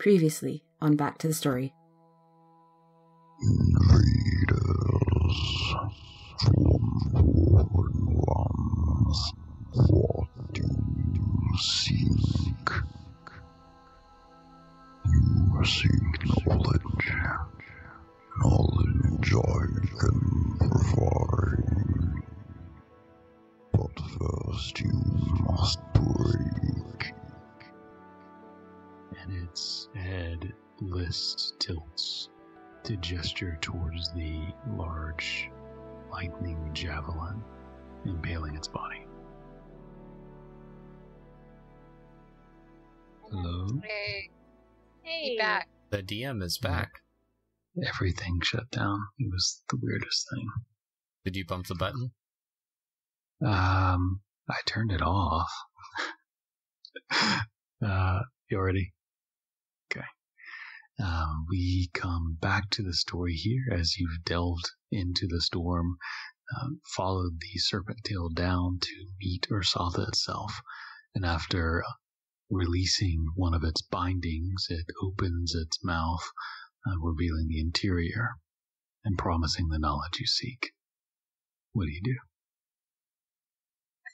Previously on Back to the Story. Invaders from foreign lands, what do you seek? You seek knowledge. Knowledge I can provide. But first you must break. And its head list tilts to gesture towards the large lightning javelin impaling its body. Hello? Hey. Hey. Back. The DM is back. Everything shut down. It was the weirdest thing. Did you bump the button? I turned it off. You ready? Okay. We come back to the story here as you've delved into the storm, followed the serpent tail down to meet Ur'Satha itself, and after releasing one of its bindings, it opens its mouth, revealing the interior and promising the knowledge you seek. What do you do?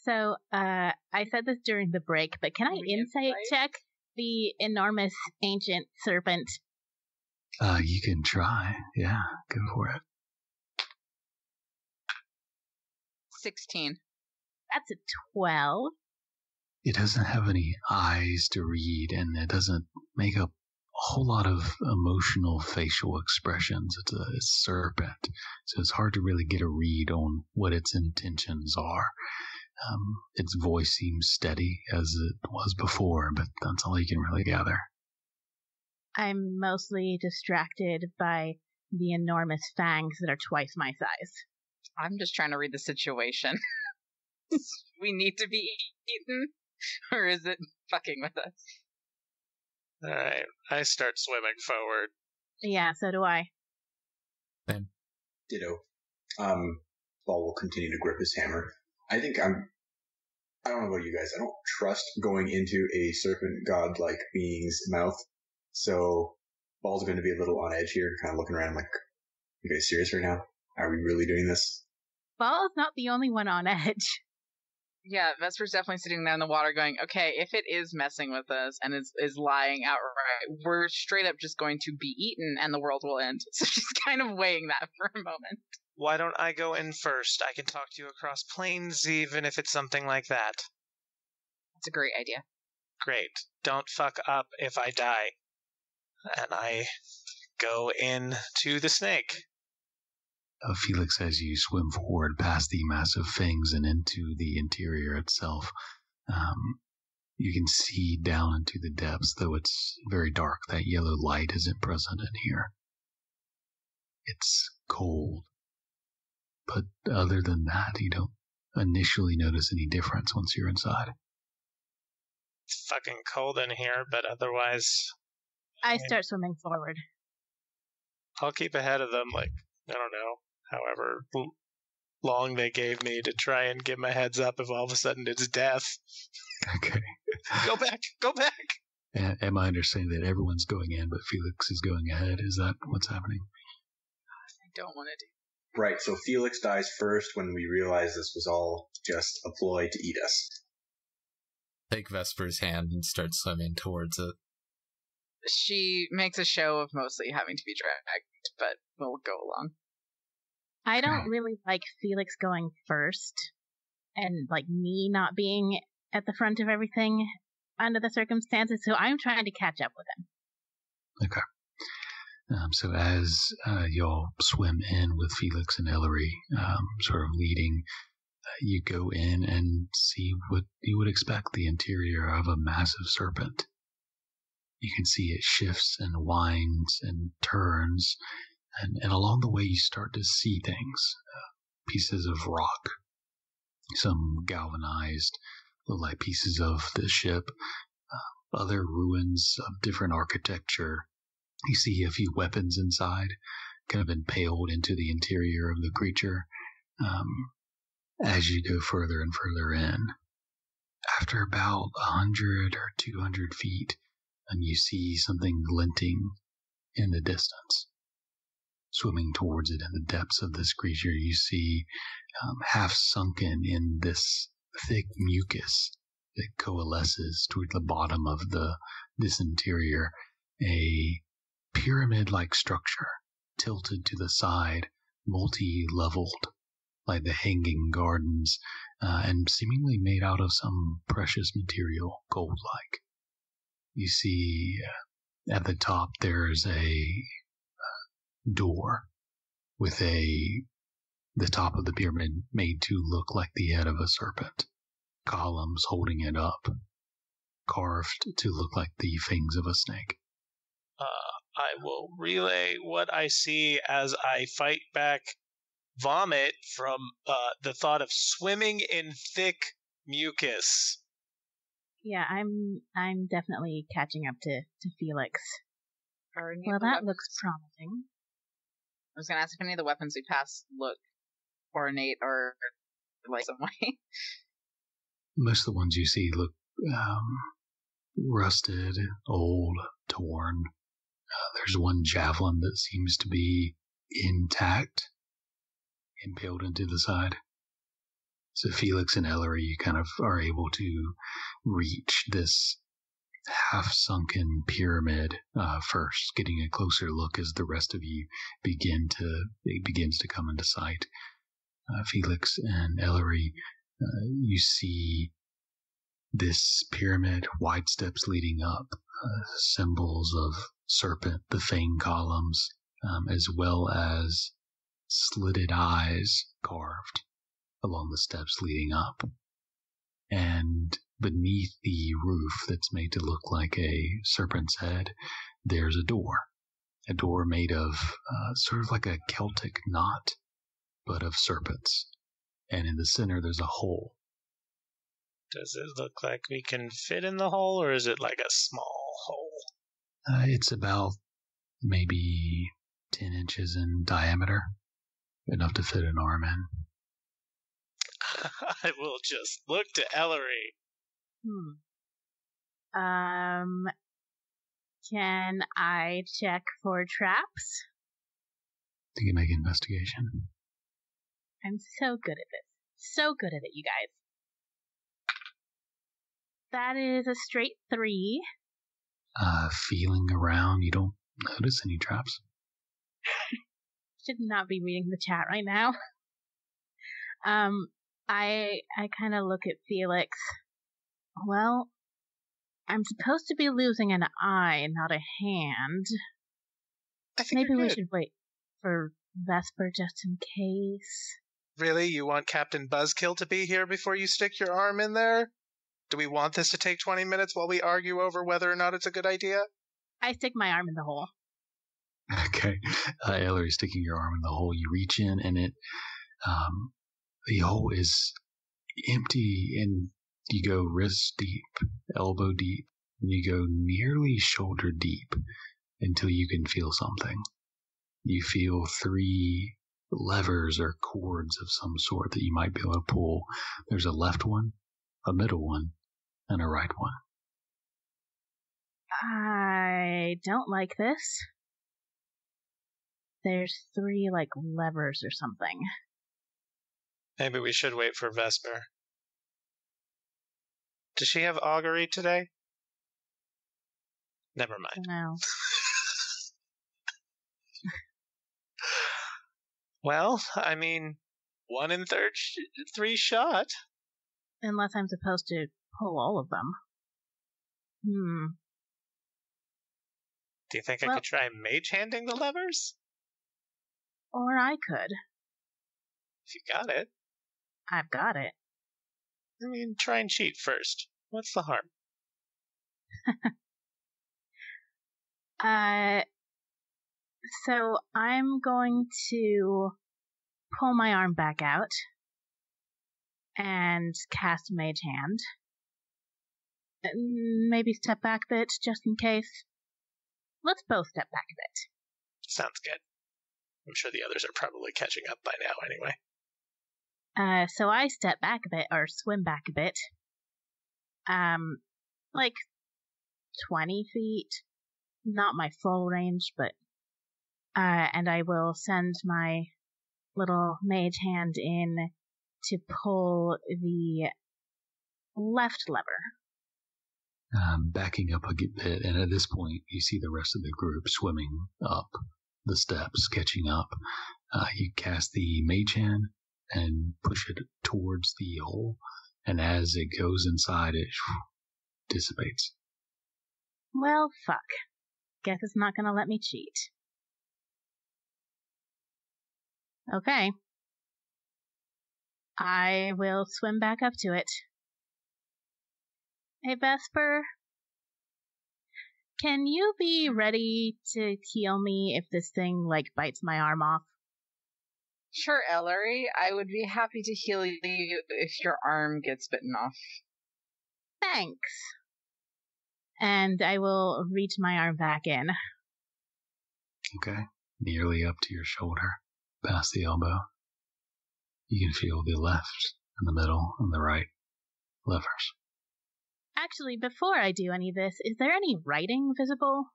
So, I said this during the break, but can I insight check the enormous ancient serpent? You can try. Yeah, go for it. 16. That's a 12. It doesn't have any eyes to read, and it doesn't make a whole lot of emotional facial expressions. It's a serpent, so it's hard to really get a read on what its intentions are. Its voice seems steady as it was before, but that's all you can really gather. I'm mostly distracted by the enormous fangs that are twice my size. I'm just trying to read the situation. We need to be eaten, or is it fucking with us? Alright, I start swimming forward. Yeah, so do I. Then. Ditto. Paul will continue to grip his hammer. I don't know about you guys, I don't trust going into a serpent god-like being's mouth, so Paul's going to be a little on edge here, kind of looking around like, you guys serious right now? Are we really doing this? Ball's not the only one on edge. Yeah, Vesper's definitely sitting there in the water going, okay, if it is messing with us and is lying outright, we're straight up just going to be eaten and the world will end. So she's kind of weighing that for a moment. Why don't I go in first? I can talk to you across planes, even if it's something like that. That's a great idea. Great. Don't fuck up if I die. And I go in to the snake. Felix, as you swim forward past the massive fangs and into the interior itself, you can see down into the depths, though it's very dark. That yellow light isn't present in here. It's cold. But other than that, you don't initially notice any difference once you're inside. It's fucking cold in here, but otherwise... I start swimming forward. I'll keep ahead of them, I don't know, however long they gave me to try and give my heads up if all of a sudden it's death. Okay. Go back! Go back! Am I understanding that everyone's going in, but Felix is going ahead? Is that what's happening? I don't want to do. Right, so Felix dies first when we realize this was all just a ploy to eat us. Take Vesper's hand and start swimming towards it. She makes a show of mostly having to be dragged, but we'll go along. I don't really like Felix going first, and me not being at the front of everything under the circumstances, so I'm trying to catch up with him. Okay. So as y'all swim in with Felix and Ellory sort of leading, you go in and see what you would expect, the interior of a massive serpent. You can see it shifts and winds and turns, and along the way you start to see things, pieces of rock, some galvanized, look like pieces of the ship, other ruins of different architecture. You see a few weapons inside, kind of impaled into the interior of the creature, as you go further and further in. After about 100 or 200 feet, and you see something glinting in the distance. Swimming towards it in the depths of this creature, you see half sunken in this thick mucus that coalesces toward the bottom of this interior, a pyramid-like structure tilted to the side, multi-leveled, like the hanging gardens, and seemingly made out of some precious material, gold-like. You see at the top there's a door with the top of the pyramid made to look like the head of a serpent, columns holding it up, carved to look like the fangs of a snake. I will relay what I see as I fight back vomit from the thought of swimming in thick mucus. Yeah, I'm definitely catching up to Felix. Well, that looks promising. I was going to ask if any of the weapons we passed look ornate or like some way. Most of the ones you see look rusted, old, torn. There's one javelin that seems to be intact, impaled into the side. So Felix and Ellory, you kind of are able to reach this half-sunken pyramid first, getting a closer look as the rest of you begins to come into sight. Felix and Ellory, you see this pyramid, wide steps leading up, symbols of serpent, the fang columns, as well as slitted eyes carved along the steps leading up. And beneath the roof that's made to look like a serpent's head, there's a door made of sort of like a Celtic knot, but of serpents. And in the center, there's a hole. Does it look like we can fit in the hole, or is it like a small hole? It's about maybe 10 inches in diameter, enough to fit an arm in. I will just look to Ellory. Can I check for traps? You can make an investigation. I'm so good at this. So good at it, you guys. That is a straight 3. Feeling around, you don't notice any traps. Should not be reading the chat right now. I kind of look at Felix. Well, I'm supposed to be losing an eye, not a hand. I think maybe we should wait for Vesper just in case. Really? You want Captain Buzzkill to be here before you stick your arm in there? Do we want this to take 20 minutes while we argue over whether or not it's a good idea? I stick my arm in the hole. Okay. Ellory, sticking your arm in the hole, you reach in and the hole is empty, and you go wrist deep, elbow deep, and you go nearly shoulder deep until you can feel something. You feel 3 levers or cords of some sort that you might be able to pull. There's a left one, a middle one, and a right one. I don't like this. There's 3 levers or something. Maybe we should wait for Vesper. Does she have augury today? Never mind. No. Well, I mean, 1 in 3 shot. Unless I'm supposed to pull all of them. Do you think I could try mage handing the levers? Or I could. If you got it. I've got it. I mean, try and cheat first. What's the harm? So I'm going to pull my arm back out and cast Mage Hand. Maybe step back a bit, just in case. Let's both step back a bit. Sounds good. I'm sure the others are probably catching up by now anyway. So I step back a bit, or swim back a bit. 20 feet. Not my full range, but... and I will send my little mage hand in to pull the left lever. Backing up a bit, and at this point, you see the rest of the group swimming up the steps, catching up. You cast the mage hand and push it towards the hole, and as it goes inside, it dissipates. Well, fuck. Guess it's not gonna let me cheat. Okay. I will swim back up to it. Hey, Vesper. Can you be ready to heal me if this thing, bites my arm off? Sure, Ellory. I would be happy to heal you if your arm gets bitten off. Thanks. And I will reach my arm back in. Okay. Nearly up to your shoulder, past the elbow. You can feel the left and the middle and the right levers. Actually, before I do any of this, is there any writing visible?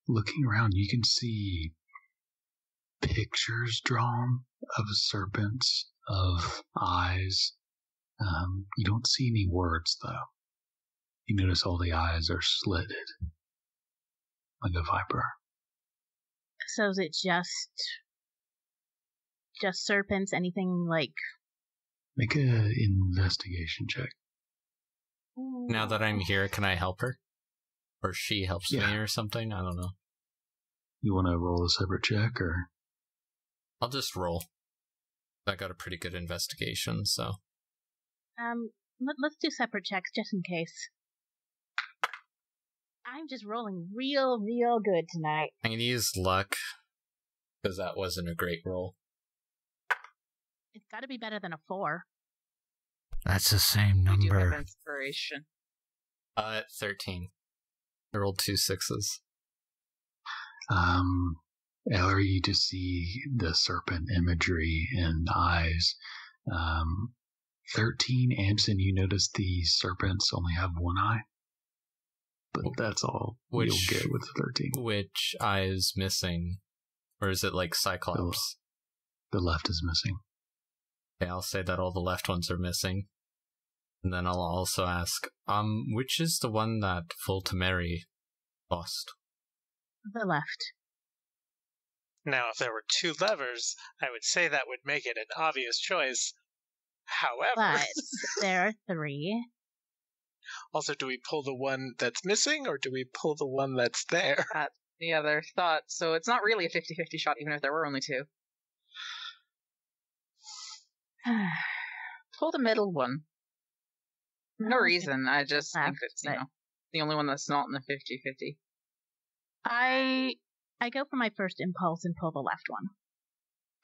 Looking around, you can see pictures drawn of serpents, of eyes. You don't see any words, though. You notice all the eyes are slitted, like a viper. So is it just serpents? Anything like... Make an investigation check. Now that I'm here, can I help her? Or she helps me or something? I don't know. You want to roll a separate check, or? I'll just roll. I got a pretty good investigation, so. Let's do separate checks just in case. I'm just rolling real good tonight. I'm gonna use luck, because that wasn't a great roll. It's gotta be better than a 4. That's the same I do number. have inspiration. 13. I rolled 2 6s. Ellory, you just see the serpent imagery and eyes. 13, Amson, you notice the serpents only have one eye. But that's all you'll get with 13. Which eye is missing? Or is it like Cyclops? The left is missing. Okay, I'll say that all the left ones are missing. And then I'll also ask, which is the one that Fultameri lost? The left. Now, if there were 2 levers, I would say that would make it an obvious choice. However... But there are 3. Also, do we pull the one that's missing, or do we pull the one that's there? That's the other thought. So it's not really a 50-50 shot, even if there were only 2. Pull the middle one. No reason. I just think it's, the only one that's not in the 50-50. I go for my first impulse and pull the left one.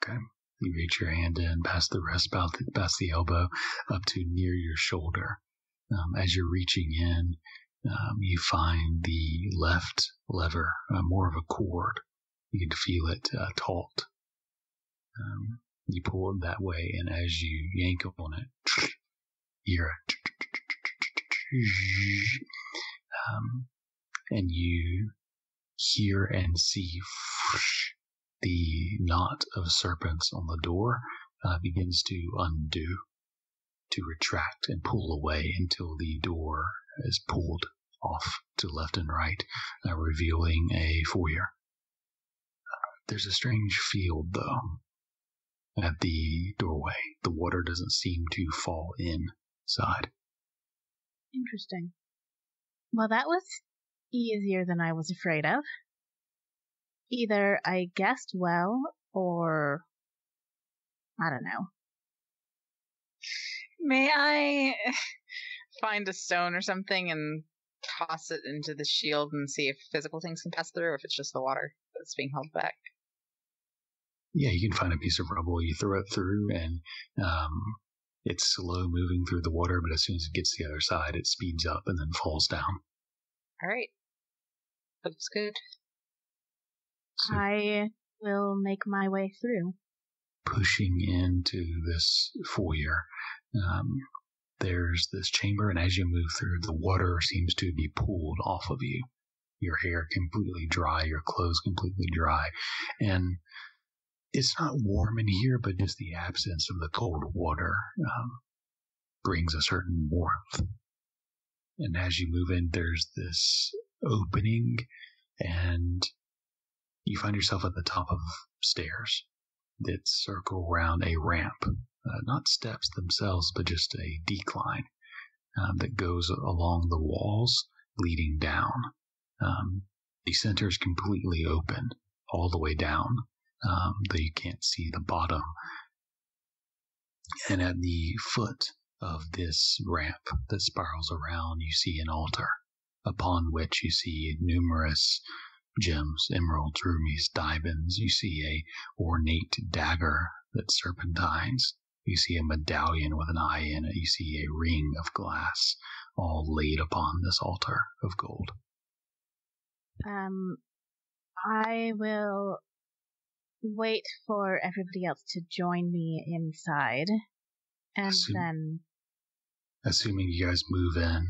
Okay. You reach your hand in, past the wrist, past the elbow, up to near your shoulder. As you're reaching in, you find the left lever, more of a cord. You can feel it taut. You pull it that way, and as you yank on it, you're and you hear and see the knot of serpents on the door begins to undo, to retract and pull away until the door is pulled off to left and right, revealing a foyer. There's a strange field, though, at the doorway. The water doesn't seem to fall inside. Interesting. Well, that was easier than I was afraid of. Either I guessed well, or I don't know. May I find a stone or something and toss it into the shield and see if physical things can pass through, or if it's just the water that's being held back? Yeah, you can find a piece of rubble, you throw it through, and it's slow moving through the water, but as soon as it gets to the other side, it speeds up and then falls down. All right. That's good. So, I will make my way through. pushing into this foyer, there's this chamber, and as you move through, the water seems to be pulled off of you. Your hair completely dry, your clothes completely dry, and it's not warm in here, but just the absence of the cold water brings a certain warmth. And as you move in, there's this opening, and you find yourself at the top of stairs that circle around a ramp. Not steps themselves, but just a decline that goes along the walls leading down. The center is completely open all the way down, though you can't see the bottom. And at the foot of this ramp that spirals around, you see an altar, upon which you see numerous gems, emeralds, rubies, diamonds. You see a ornate dagger that's serpentines. You see a medallion with an eye in it. You see a ring of glass, all laid upon this altar of gold. I will wait for everybody else to join me inside, and then... Assuming you guys move in,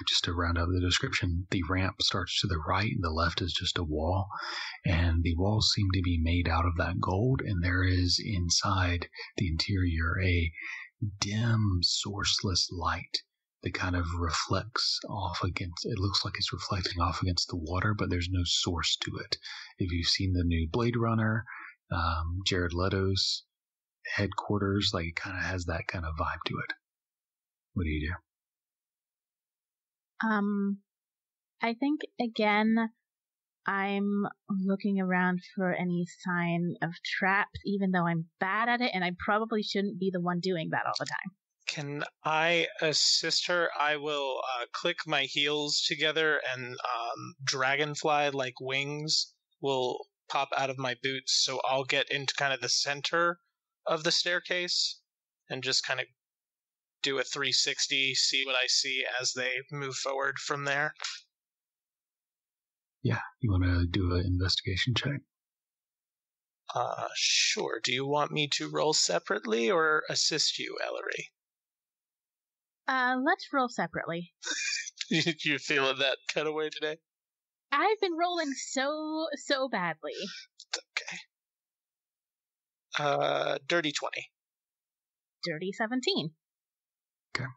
just to round out the description, the ramp starts to the right, and the left is just a wall, and the walls seem to be made out of that gold, and there is inside the interior a dim, sourceless light that kind of reflects off against, it looks like it's reflecting off against the water, but there's no source to it. If you've seen the new Blade Runner, Jared Leto's headquarters, like it kind of has that kind of vibe to it. What do you do? I think, again, I'm looking around for any sign of traps, even though I'm bad at it, and I probably shouldn't be the one doing that all the time. Can I assist her? I will click my heels together, and dragonfly-like wings will pop out of my boots, so I'll get into kind of the center of the staircase and just kind of do a 360, see what I see as they move forward from there. Yeah, you want to do an investigation check? Sure. Do you want me to roll separately or assist you, Ellory? Let's roll separately. You feeling that cutaway today? I've been rolling so badly. Okay. Dirty 20. Dirty 17. Okay.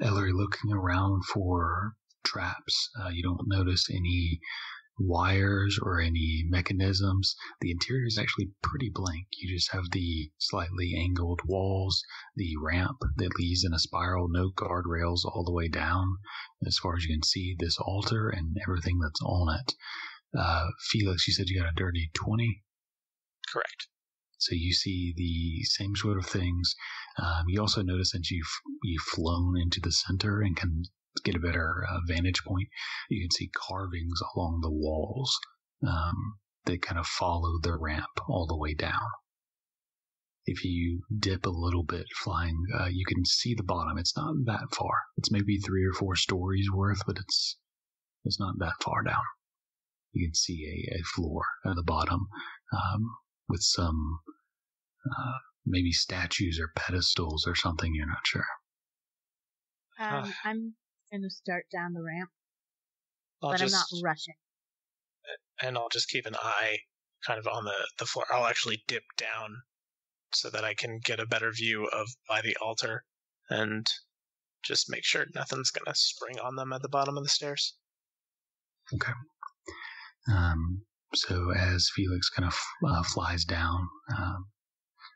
Ellory, looking around for traps, you don't notice any wires or any mechanisms. The interior is actually pretty blank. You just have the slightly angled walls, the ramp that leads in a spiral, no guardrails all the way down. As far as you can see, this altar and everything that's on it. Felix, you said you got a dirty 20? Correct. So you see the same sort of things. You also notice that you've flown into the center and can get a better vantage point. You can see carvings along the walls that kind of follow the ramp all the way down. If you dip a little bit flying, you can see the bottom. It's not that far. It's maybe 3 or 4 stories worth, but it's not that far down. You can see a floor at the bottom with some maybe statues or pedestals or something. You're not sure. I'm going to start down the ramp, I'm not rushing. And I'll just keep an eye kind of on the floor. I'll actually dip down so that I can get a better view of by the altar and just make sure nothing's going to spring on them at the bottom of the stairs. Okay. So as Felix kind of flies down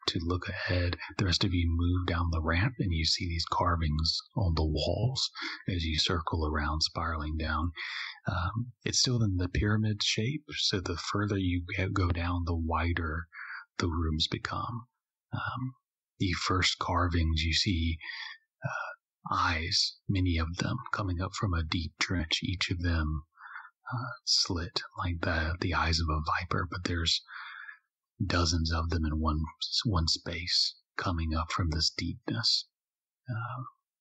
to look ahead, the rest of you move down the ramp and you see these carvings on the walls as you circle around, spiraling down. It's still in the pyramid shape, so the further you go down, the wider the rooms become. The first carvings, you see eyes, many of them, coming up from a deep trench, each of them slit like the eyes of a viper, but there's dozens of them in one space coming up from this deepness.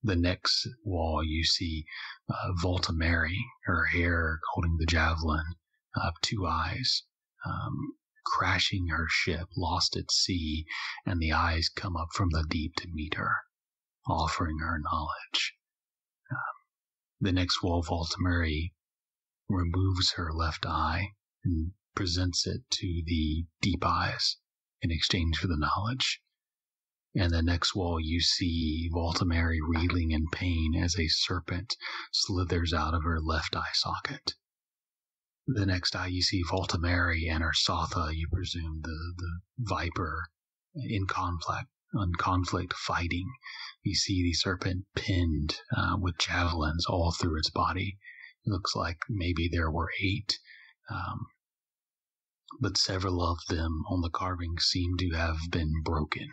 The next wall, you see Volta Mary, her hair holding the javelin, 2 eyes, crashing her ship, lost at sea, and the eyes come up from the deep to meet her. offering her knowledge. The next wall, Voltimeri removes her left eye and presents it to the deep eyes in exchange for the knowledge. And the next wall, you see Voltimeri reeling in pain as a serpent slithers out of her left eye socket. The next eye, you see Voltimeri and Ur'Satha, you presume the viper, in conflict fighting. You see the serpent pinned with javelins all through its body. It looks like maybe there were 8, but several of them on the carving seem to have been broken.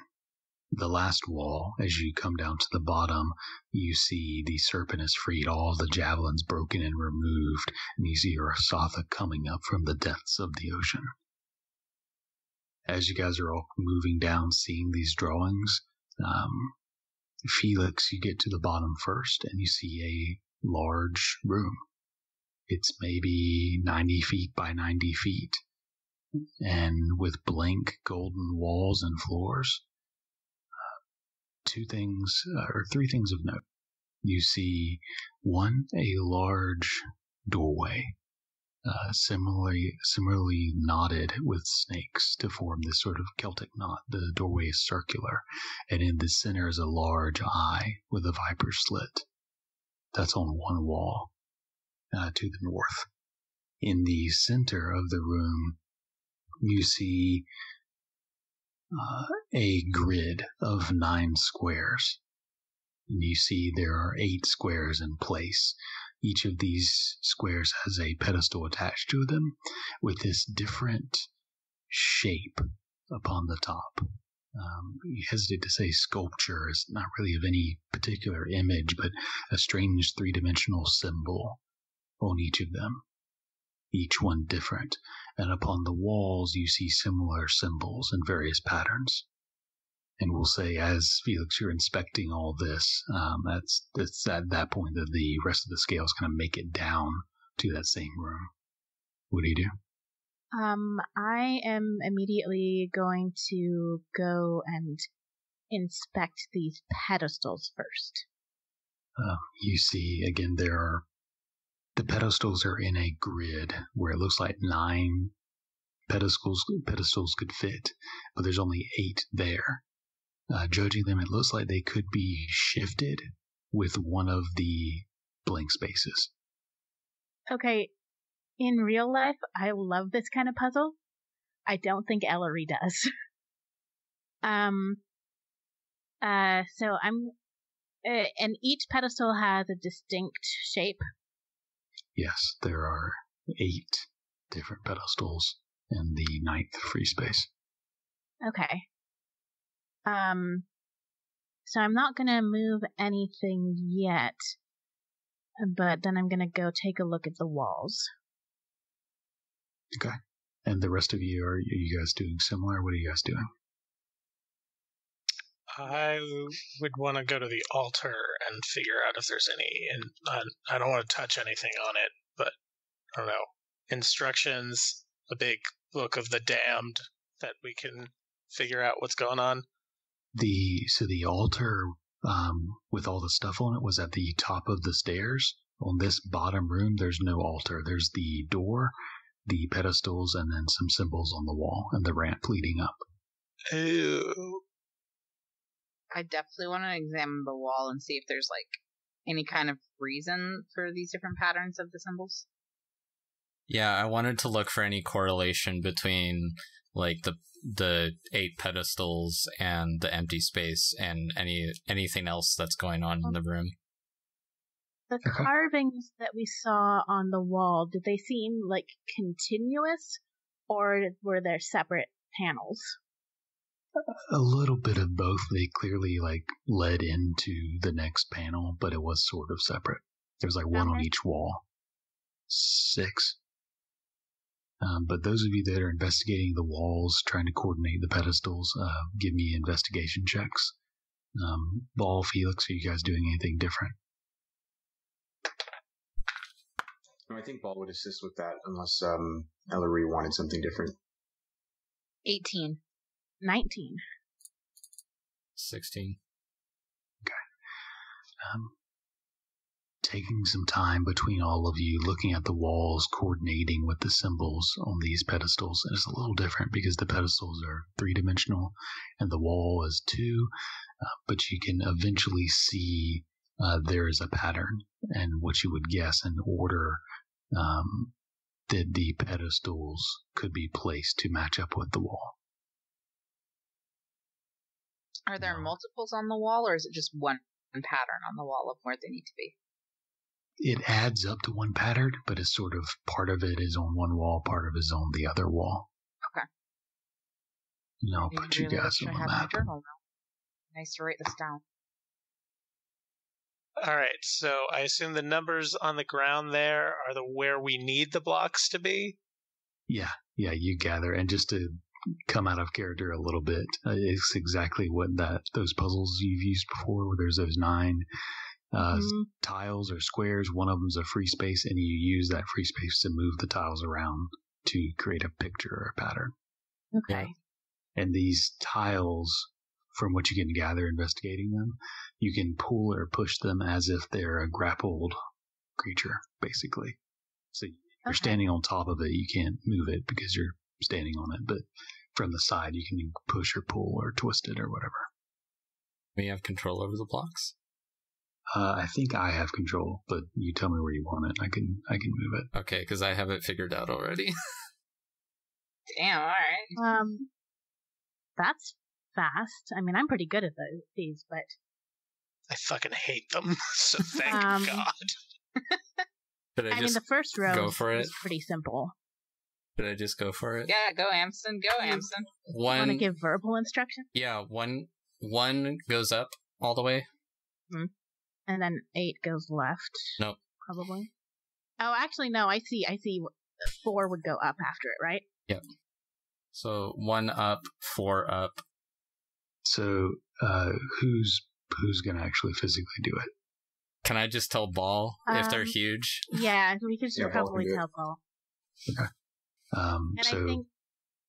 The last wall, as you come down to the bottom, you see the serpent is freed, all the javelins broken and removed, and you see Ur'Satha coming up from the depths of the ocean. As you guys are all moving down, seeing these drawings, Felix, you get to the bottom first, and you see a large room. It's maybe 90 feet by 90 feet, and with blank golden walls and floors. 3 things of note. You see, 1, a large doorway, similarly knotted with snakes to form this sort of Celtic knot. The doorway is circular, and in the center is a large eye with a viper slit. That's on one wall to the north. In the center of the room, you see a grid of 9 squares. And you see there are 8 squares in place. Each of these squares has a pedestal attached to them with this different shape upon the top. You hesitate to say sculpture. It's not really of any particular image, but a strange 3-dimensional symbol on each of them. Each one different, and upon the walls you see similar symbols and various patterns. And we'll say, as Felix, you're inspecting all this, that's at that point that the rest of the scales kind of make it down to that same room. What do you do? I am immediately going to go and inspect these pedestals first. You see, again, the pedestals are in a grid where it looks like 9 pedestals could fit, but there's only 8 there. Judging them, it looks like they could be shifted with one of the blank spaces. Okay, in real life, I love this kind of puzzle. I don't think Ellory does. So I'm, and each pedestal has a distinct shape. Yes, there are 8 different pedestals in the 9th free space. Okay. So I'm not gonna move anything yet, but then I'm gonna go take a look at the walls. Okay. And the rest of you, are you guys doing similar? What are you guys doing? I would want to go to the altar and figure out if there's any, and I don't want to touch anything on it, but I don't know, instructions, a big book of the damned that we can figure out what's going on. So the altar with all the stuff on it was at the top of the stairs. On this bottom room, there's no altar. There's the door, the pedestals, and then some symbols on the wall and the ramp leading up. Ew. I definitely want to examine the wall and see if there's any kind of reason for these different patterns of the symbols. Yeah, I wanted to look for any correlation between the 8 pedestals and the empty space and anything else that's going on in the room. The carvings that we saw on the wall, did they seem continuous, or were there separate panels? A little bit of both. They clearly led into the next panel, but it was sort of separate. There was one on each wall. 6. But those of you that are investigating the walls, trying to coordinate the pedestals, give me investigation checks. Ball, Felix, are you guys doing anything different? No, I think Ball would assist with that unless Ellory wanted something different. 18. 19. 16. Okay. taking some time between all of you, looking at the walls, coordinating with the symbols on these pedestals. And it's a little different because the pedestals are 3-dimensional and the wall is 2, but you can eventually see there is a pattern and what you would guess an order that the pedestals could be placed to match up with the wall. Are there multiples on the wall, or is it just one pattern on the wall of where they need to be? It adds up to one pattern, but it's sort of part of it is on one wall, part of it is on the other wall. Okay. And I'll put you guys on the map. Nice to write this down. All right, so I assume the numbers on the ground there are where we need the blocks to be? Yeah, you gather. And just to come out of character a little bit, it's exactly what those puzzles you've used before, where there's those 9 tiles or squares. One of them's a free space, and you use that free space to move the tiles around to create a picture or a pattern. Okay. And these tiles, from what you can gather investigating them, you can pull or push them as if they're a grappled creature, basically. So you're standing on top of it, you can't move it because you're standing on it, but from the side you can push or pull or twist it or whatever. We have control over the blocks? I think I have control, but you tell me where you want it. I can move it. Okay, because I have it figured out already. Damn, alright. That's fast. I mean, I'm pretty good at these, but... I fucking hate them, so thank God. I mean, the first row go for is pretty simple. Should I just go for it? Yeah, go, Amson. Go, Amson. You want to give verbal instruction? Yeah, one goes up all the way. And then 8 goes left. Nope. Probably. Oh, actually, no. I see. 4 would go up after it, right? Yep. So 1 up, 4 up. So who's going to actually physically do it? Can I just tell Ball if they're huge? Yeah, we could probably tell Ball. Okay. And so I think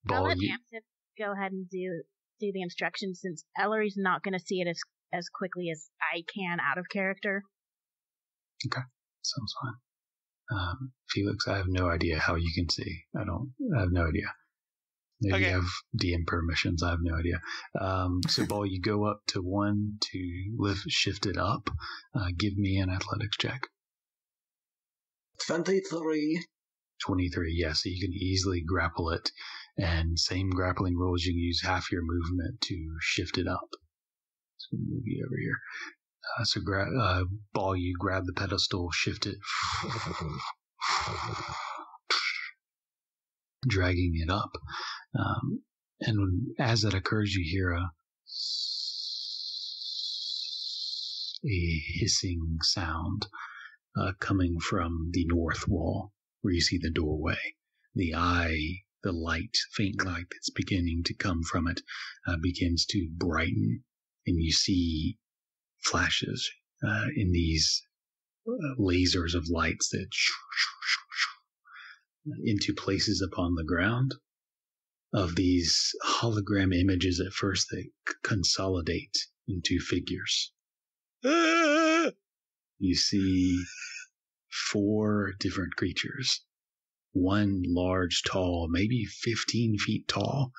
Ball, I'll let Amson go ahead and do the instructions, since Ellory's not going to see it as quickly as I can out of character. Okay, sounds fine. Felix, I have no idea how you can see. I have no idea. Maybe you have DM permissions. I have no idea. So, Ball, you go up to 1 to shift it up. Give me an athletics check. 23. 23, yeah, so you can easily grapple it. And same grappling rules, you can use half your movement to shift it up. So move you over here. Ball, you grab the pedestal, shift it, dragging it up. And as that occurs, you hear a hissing sound coming from the north wall, where you see the doorway. The light, faint light that's beginning to come from it, begins to brighten, and you see flashes in these lasers of lights that into places upon the ground of these hologram images. At first they consolidate into figures. You see 4 different creatures. One large, tall, maybe 15 feet tall,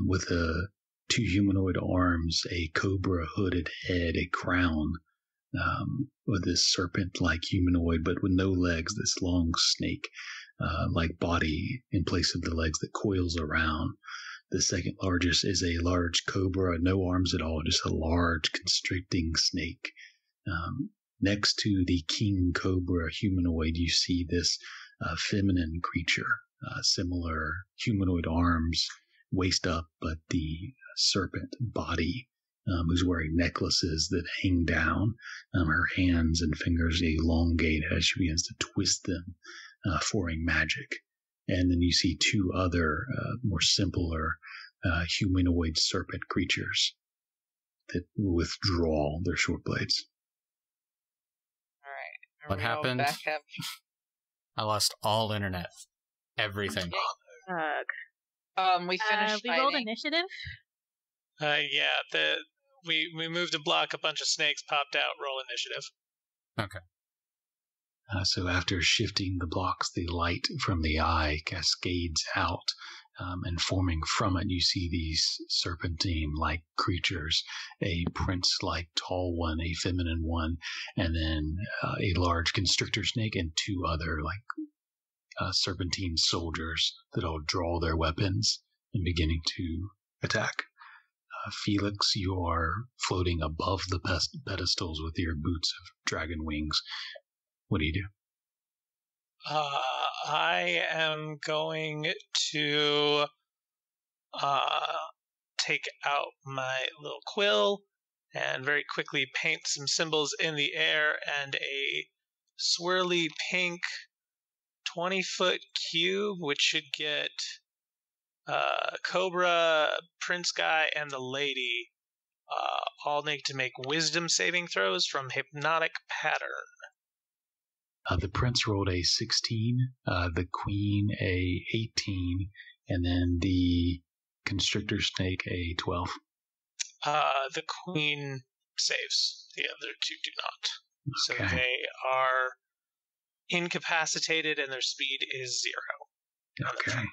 with 2 humanoid arms, a cobra hooded head, a crown, with this serpent-like humanoid, but with no legs, this long snake like body in place of the legs that coils around. The second largest is a large cobra, no arms at all, just a large constricting snake. Next to the king cobra humanoid, you see this feminine creature, similar humanoid arms, waist up, but the serpent body, who's wearing necklaces that hang down. Her hands and fingers elongate as she begins to twist them, forming magic. And then you see 2 other, more simpler, humanoid serpent creatures that withdraw their short blades. All right. What happened? Back up? I lost all internet. Everything. We finished we fighting. rolled initiative? Yeah, We moved a block, a bunch of snakes popped out, roll initiative. Okay. So after shifting the blocks, the light from the eye cascades out, and forming from it, you see these serpentine-like creatures, a prince-like tall one, a feminine one, and then a large constrictor snake and two other serpentine soldiers that all draw their weapons and beginning to attack. Felix, you are floating above the pedestals with your boots of dragon wings. What do you do? I am going to take out my little quill and very quickly paint some symbols in the air and a swirly pink 20-foot cube, which should get Cobra, Prince Guy, and the lady all need to make wisdom saving throws from Hypnotic Pattern. The prince rolled a 16, the queen a 18, and then the constrictor snake a 12. The queen saves. The other two do not. Okay. So they are incapacitated and their speed is 0. Okay.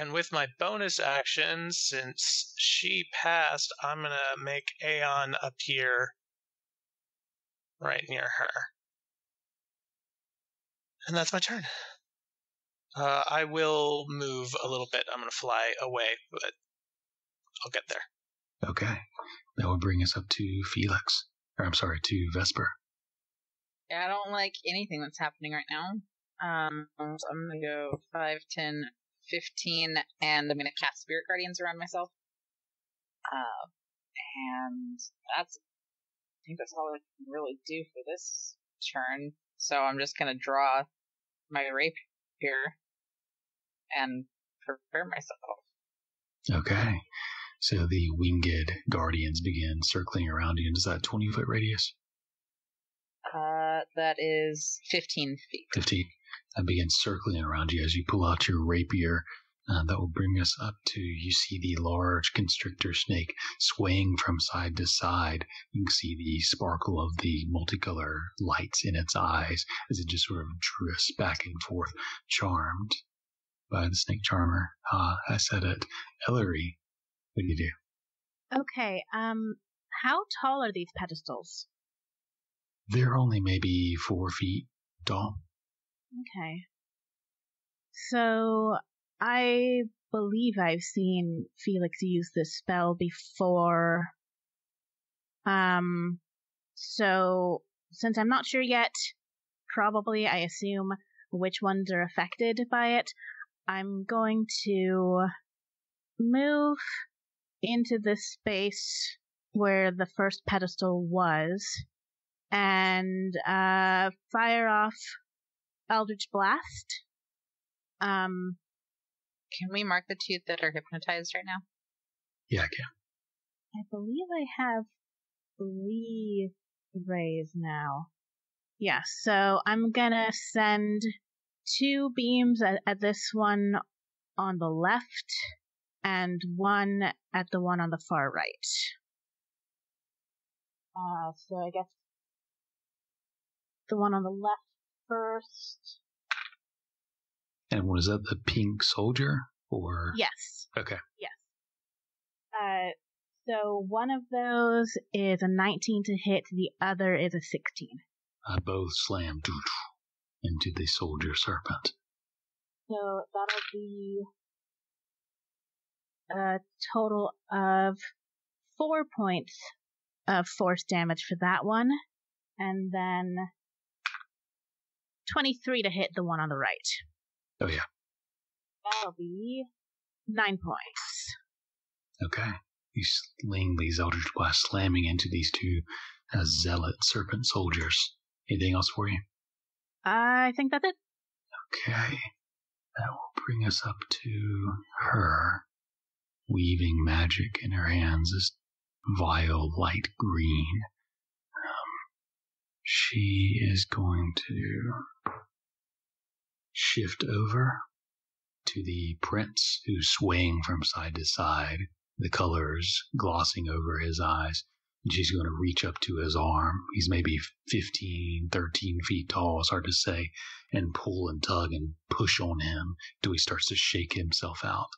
And with my bonus action, since she passed, I'm going to make Aeon appear right near her. And that's my turn. I will move a little bit. I'm going to fly away, but I'll get there. Okay. That will bring us up to Felix. Or I'm sorry, to Vesper. Yeah, I don't like anything that's happening right now. So I'm going to go 5, 10, 15, and I'm going to cast Spirit Guardians around myself. And I think that's all I can really do for this turn. So I'm just going to draw my rapier and prepare myself. Okay. So the winged guardians begin circling around you. And is that 20-foot radius? That is 15 feet. 15. That begins circling around you as you pull out your rapier. That will bring us up to, you see the large constrictor snake swaying from side to side. You can see the sparkle of the multicolor lights in its eyes as it just sort of drifts back and forth, charmed by the snake charmer. I said it. Ellory, what do you do? Okay, how tall are these pedestals? They're only maybe 4 feet tall. Okay. So, I believe I've seen Felix use this spell before. So, since I'm not sure yet, probably I assume which ones are affected by it, I'm going to move into the space where the first pedestal was and fire off Eldritch Blast. Can we mark the two that are hypnotized right now? Yeah, I can. I believe I have 3 rays now. Yeah, so I'm gonna send 2 beams at this one on the left and 1 at the one on the far right. So I guess the one on the left first. And was that the pink soldier? Or Yes. Okay. Yes. So one of those is a 19 to hit, the other is a 16. Both slam into the soldier serpent. So that'll be a total of 4 points of force damage for that one, and then 23 to hit the one on the right. Oh, yeah. That'll be 9 points. Okay. You sling these Eldritch Blasts, slamming into these 2 zealot serpent soldiers. Anything else for you? I think that's it. Okay. That will bring us up to her, weaving magic in her hands, this vile light green. She is going to shift over to the prince who's swaying from side to side the colors glossing over his eyes. And she's going to reach up to his arm. He's maybe 15, 13 feet tall, it's hard to say, and pull and tug and push on him till he starts to shake himself out.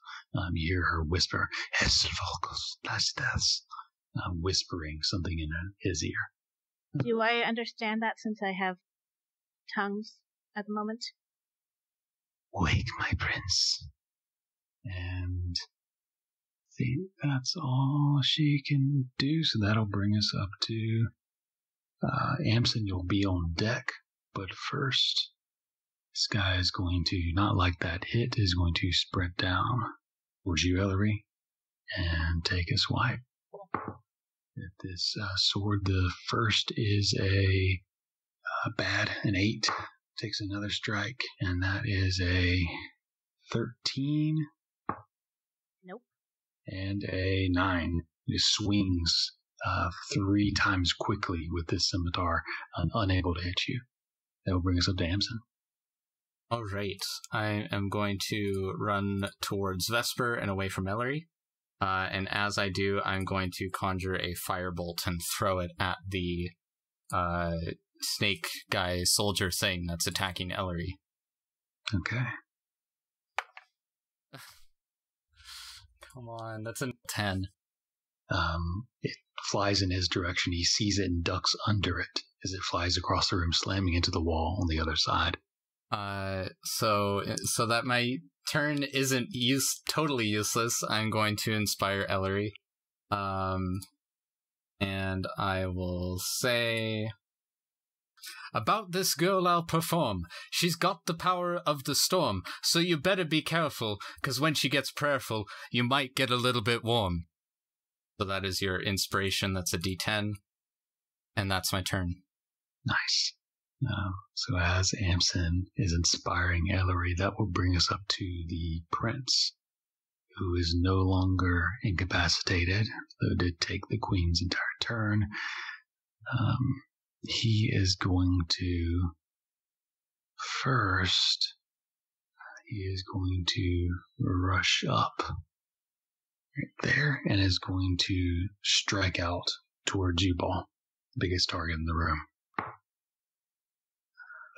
You hear her whisper, "Es Volcos, las das," whispering something in his ear. Do I understand that since I have tongues at the moment? "Wake, my prince." And I think that's all she can do, so that'll bring us up to Amson. You'll be on deck, but first, this guy is going to, not like that hit, is going to sprint down towards you, Ellory, and take a swipe at this sword. The first is a bad, an 8, takes another strike, and that is a 13. Nope. And a 9. It swings 3 times quickly with this scimitar, unable to hit you. That will bring us up to Amson. All right. I am going to run towards Vesper and away from Ellory. And as I do, I'm going to conjure a firebolt and throw it at the snake guy soldier thing that's attacking Ellory. Okay. Come on, that's a 10. It flies in his direction. He sees it and ducks under it as it flies across the room, slamming into the wall on the other side. So that my turn isn't totally useless, I'm going to inspire Ellory. And I will say, "About this girl I'll perform. She's got the power of the storm, so you better be careful, 'cause when she gets prayerful, you might get a little bit warm." So that is your inspiration. That's a D10. And that's my turn. Nice. So as Amson is inspiring Ellory, that will bring us up to the prince, who is no longer incapacitated, though did take the queen's entire turn. He is going to first, he is going to rush up right there and is going to strike out towards you, Ball, the biggest target in the room.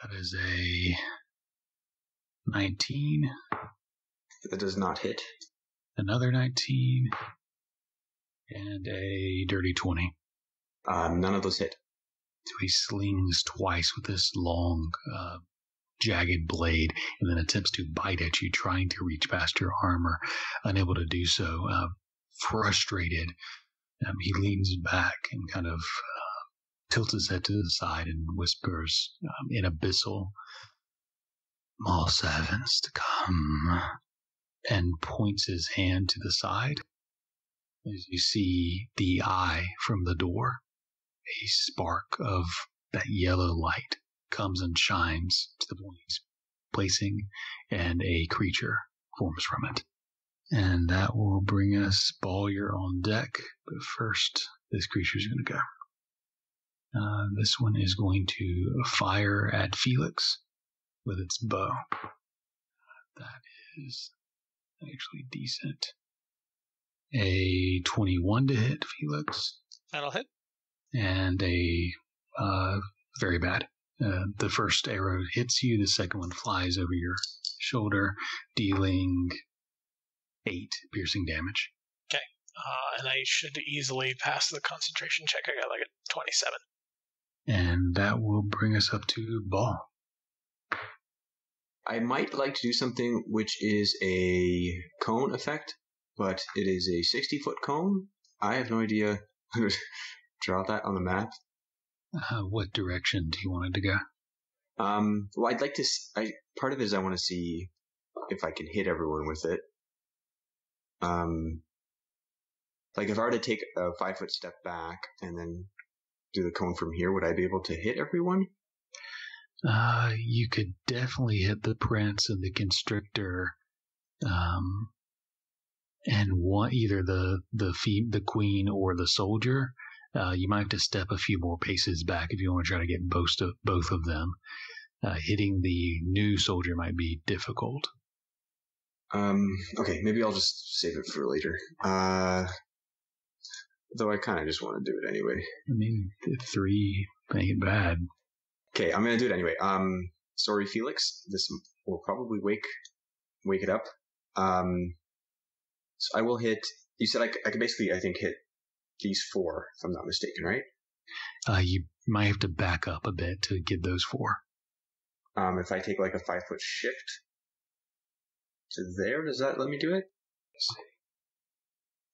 That is a 19. That does not hit. Another 19. And a dirty 20. None of those hit. So he slings twice with this long, jagged blade and then attempts to bite at you, trying to reach past your armor. Unable to do so, frustrated, he leans back and kind of tilts his head to the side and whispers in abyssal, "More servants to come," and points his hand to the side. As you see the eye from the door, a spark of that yellow light comes and shines to the point he's placing, and a creature forms from it. And that will bring us, Ball, you're on deck, but first, this creature's going to go. This one is going to fire at Felix with its bow. That is actually decent. A 21 to hit, Felix. That'll hit. And a very bad. The first arrow hits you, the second one flies over your shoulder, dealing 8 piercing damage. Okay. And I should easily pass the concentration check. I got like a 27. And that will bring us up to Ball. I might like to do something which is a cone effect, but it is a 60-foot cone. I have no idea how to draw that on the map. What direction do you want it to go? Well, I'd like to. Part of it is I want to see if I can hit everyone with it. Like if I were to take a 5-foot step back and then do the cone from here, would I be able to hit everyone? You could definitely hit the prince and the constrictor, and either the queen or the soldier. You might have to step a few more paces back if you want to try to get both of them. Hitting the new soldier might be difficult. Okay, maybe I'll just save it for later. Though I kind of just want to do it anyway. I mean, 3 ain't bad. Okay, I'm gonna do it anyway. Sorry, Felix. This will probably wake it up. So I will hit. You said I could basically, I think, hit these 4, if I'm not mistaken, right? You might have to back up a bit to get those 4. If I take like a 5-foot shift to there, does that let me do it?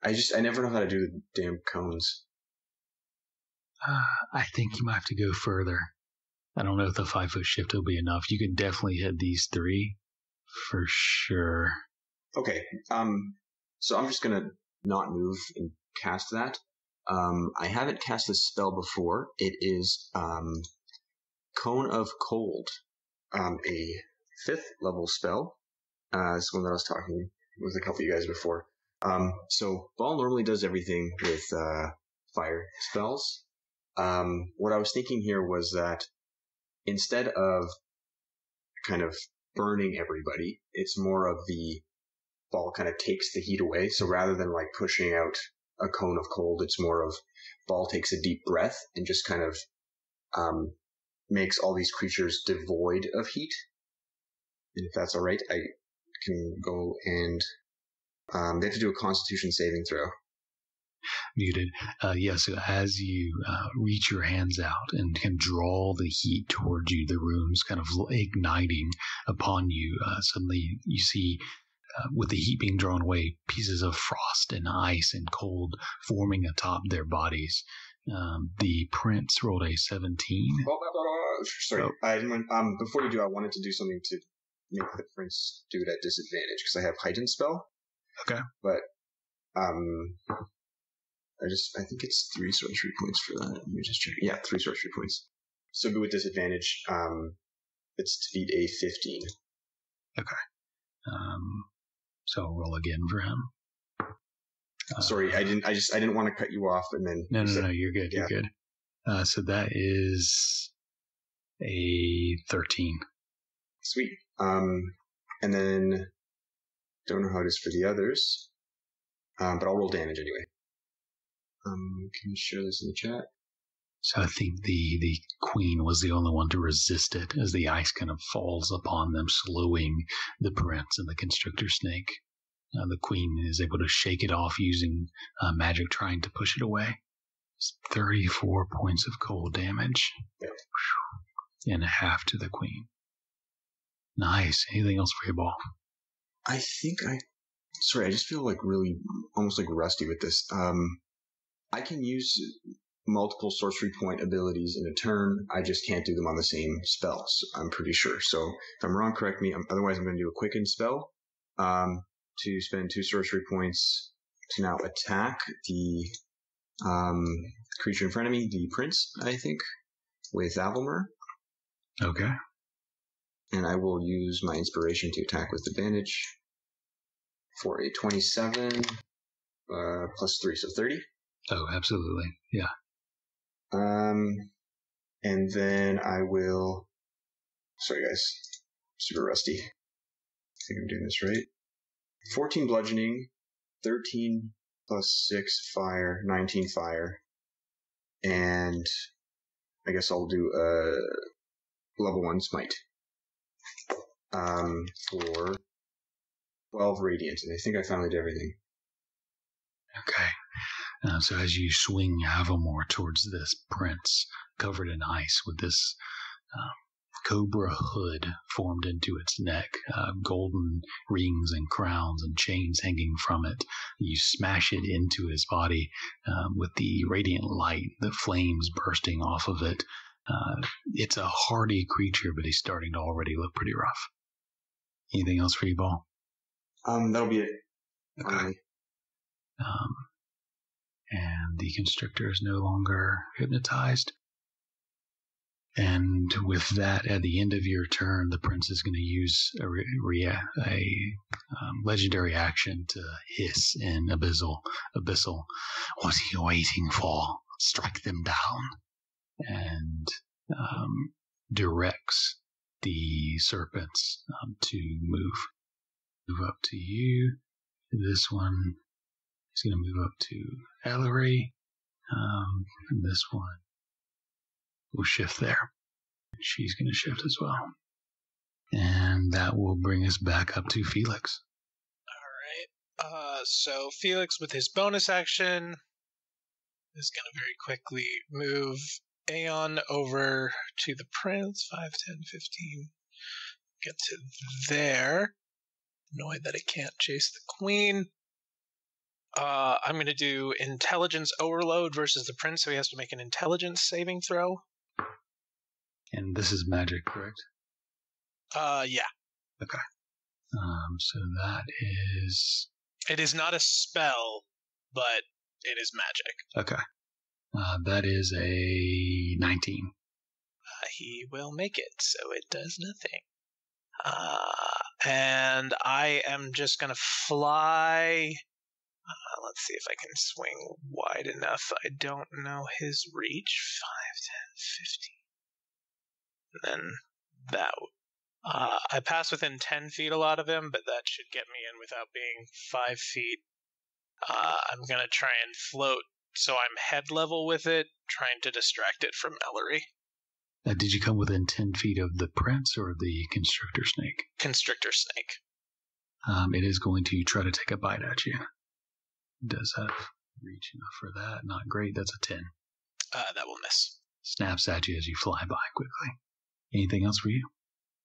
I never know how to do the damn cones. I think you might have to go further. I don't know if the 5-foot shift will be enough. You could definitely hit these 3 for sure. Okay. So I'm just gonna not move and cast that. I haven't cast this spell before. It is Cone of Cold, a 5th level spell. It's one that I was talking with a couple of you guys before. So Ball normally does everything with fire spells. What I was thinking here was that instead of kind of burning everybody, it's more of the Ball kind of takes the heat away. So rather than like pushing out a cone of cold, it's more of Ball takes a deep breath and just kind of makes all these creatures devoid of heat. And if that's all right, I can go and they have to do a Constitution saving throw. Muted. So as you reach your hands out and can draw the heat towards you, the room's kind of igniting upon you. Suddenly you see, with the heat being drawn away, pieces of frost and ice and cold forming atop their bodies. The prince rolled a 17. Sorry, I didn't. Before you do, I wanted to do something to make the prince do it at disadvantage because I have heightened spell. Okay. But I think it's 3 sorcery points for that. Let me just check. Yeah, 3 sorcery points. So go with disadvantage. It's to beat a 15. Okay. So I'll roll again for him. Sorry, I didn't want to cut you off and then. No, you're good. Yeah. You're good. So that is a 13. Sweet. And then don't know how it is for the others. But I'll roll damage anyway. Can you share this in the chat? So I think the queen was the only one to resist it as the ice kind of falls upon them, slowing the prince and the constrictor snake. The queen is able to shake it off using magic, trying to push it away. It's 34 points of cold damage. Yep. And half to the queen. Nice. Anything else for you, Ball? I think sorry, I just feel like really almost like rusty with this. I can use multiple sorcery point abilities in a turn. I just can't do them on the same spells, I'm pretty sure. So if I'm wrong, correct me. Otherwise, I'm going to do a quicken spell to spend 2 sorcery points to now attack the creature in front of me, the prince, I think, with Avalmer. Okay. And I will use my inspiration to attack with advantage for a 27 plus 3, so 30. Oh, absolutely. Yeah. And then I will. Sorry, guys. Super rusty. I think I'm doing this right. 14 bludgeoning, 13 plus 6 fire, 19 fire. And I guess I'll do a level 1 smite. For 12 radiant. And I think I finally did everything. Okay. So as you swing Avamore towards this prince, covered in ice with this cobra hood formed into its neck, golden rings and crowns and chains hanging from it, you smash it into his body with the radiant light, the flames bursting off of it. It's a hardy creature, but he's starting to already look pretty rough. Anything else for you, Ball? That'll be it. Okay. And the constrictor is no longer hypnotized. And with that, at the end of your turn, the prince is going to use a legendary action to hiss in abyssal. What are you waiting for? Strike them down. And directs the serpents to move. Move up to you. This one is going to move up to Ellory. And this one will shift there. She's going to shift as well. And that will bring us back up to Felix. All right. So Felix, with his bonus action, is going to very quickly move Aeon over to the prince. 5, 10, 15. Get to there. Annoyed that it can't chase the queen. I'm going to do intelligence overload versus the prince, so he has to make an intelligence saving throw. And this is magic, correct? Yeah. Okay. So that is... It is not a spell, but it is magic. Okay. That is a 19. He will make it, so it does nothing. And I am just going to fly. Let's see if I can swing wide enough. I don't know his reach. 5, 10, 15. And then that. I pass within 10 feet a lot of him, but that should get me in without being 5 feet. I'm going to try and float so I'm head level with it, trying to distract it from Ellory. Did you come within 10 feet of the prince or the constrictor snake? Constrictor snake. It is going to try to take a bite at you. It does have reach enough for that. Not great. That's a 10. That will miss. Snaps at you as you fly by quickly. Anything else for you?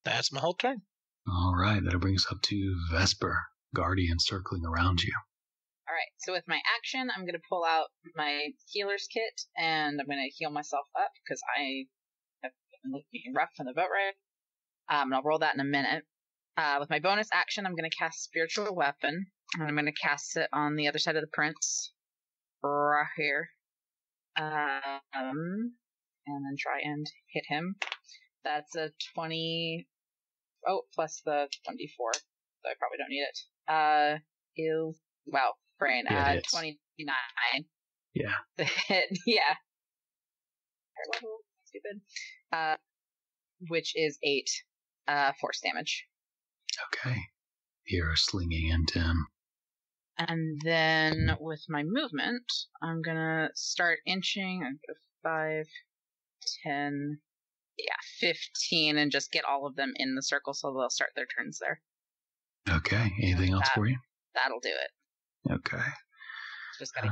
That's my whole turn. All right. That'll bring us up to Vesper, guardian circling around you. All right, so with my action, I'm going to pull out my healer's kit, and I'm going to heal myself up, because I have been looking rough in the boat ride. And I'll roll that in a minute. With my bonus action, I'm going to cast Spiritual Weapon, and I'm going to cast it on the other side of the prince, right here. And then try and hit him. That's a 20... Oh, plus the 24, so I probably don't need it. Wow. Brain, 29. Yeah. Yeah. Stupid. Which is 8 force damage. Okay. You're slinging into him. And then with my movement, I'm gonna start inching. I'm gonna 5, 10, 15, and just get all of them in the circle so they'll start their turns there. Okay. Anything else for you? That'll do it. Okay. Just gotta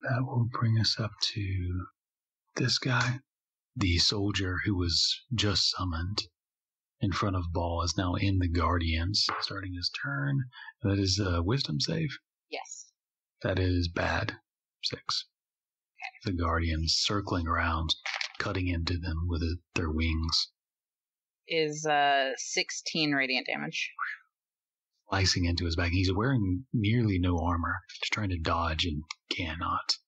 that will bring us up to this guy. The soldier who was just summoned in front of Ball is now in the Guardians, starting his turn. That is a wisdom save? Yes. That is bad. 6. Okay. The Guardians circling around, cutting into them with their wings. Is 16 radiant damage. Slicing into his back. He's wearing nearly no armor, just trying to dodge and cannot.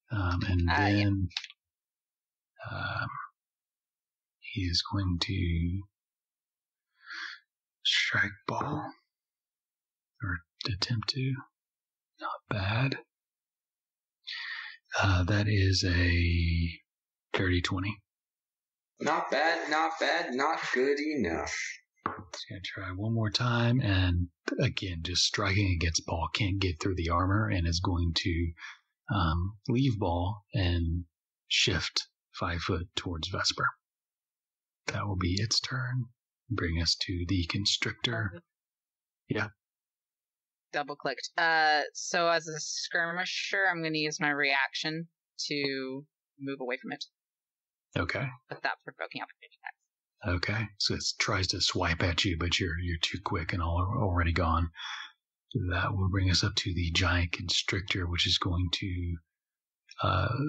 And then he is going to strike Ball, or attempt to. Not bad. That is a dirty 20. Not bad, not good enough. Just gonna try one more time, and again, just striking against Ball. Can't get through the armor, and is going to leave Ball and shift 5 foot towards Vesper. That will be its turn. Bring us to the constrictor. Yeah. Double clicked. So as a skirmisher, I'm going to use my reaction to move away from it. Okay. Without provoking opportunity attacks. Okay. So it tries to swipe at you, but you're too quick and already gone. That will bring us up to the giant constrictor, which is going to...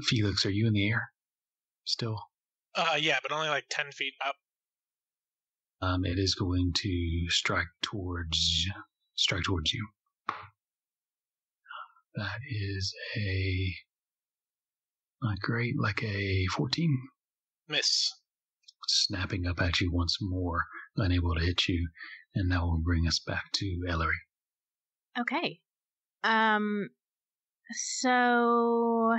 Felix, are you in the air still? Yeah, but only like 10 feet up. It is going to strike towards you. That is not great, like a 14. Miss. Snapping up at you once more, unable to hit you, and that will bring us back to Ellory. Okay. So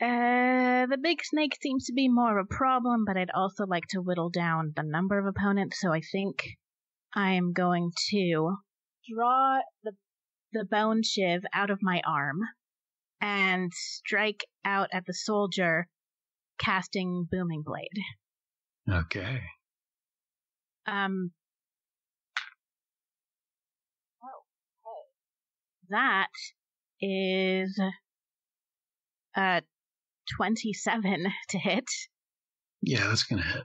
The big snake seems to be more of a problem, but I'd also like to whittle down the number of opponents, so I think I am going to draw the bone shiv out of my arm and strike out at the soldier, casting Booming Blade. Okay. That is 27 to hit. Yeah, that's gonna hit.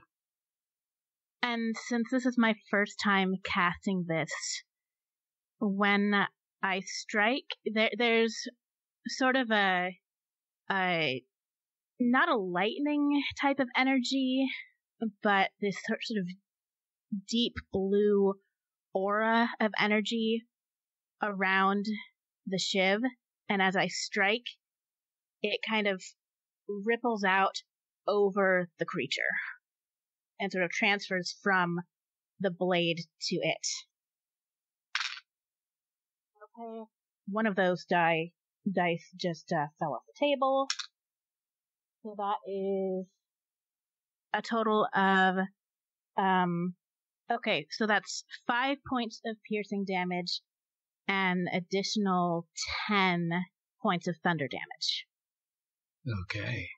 And since this is my first time casting this, when I strike, there's sort of a not a lightning type of energy, but this sort of deep blue aura of energy around the shiv, and as I strike, it kind of ripples out over the creature and sort of transfers from the blade to it. Okay. One of those dice just fell off the table. So that is a total of, okay, so that's 5 points of piercing damage and additional 10 points of thunder damage. Okay.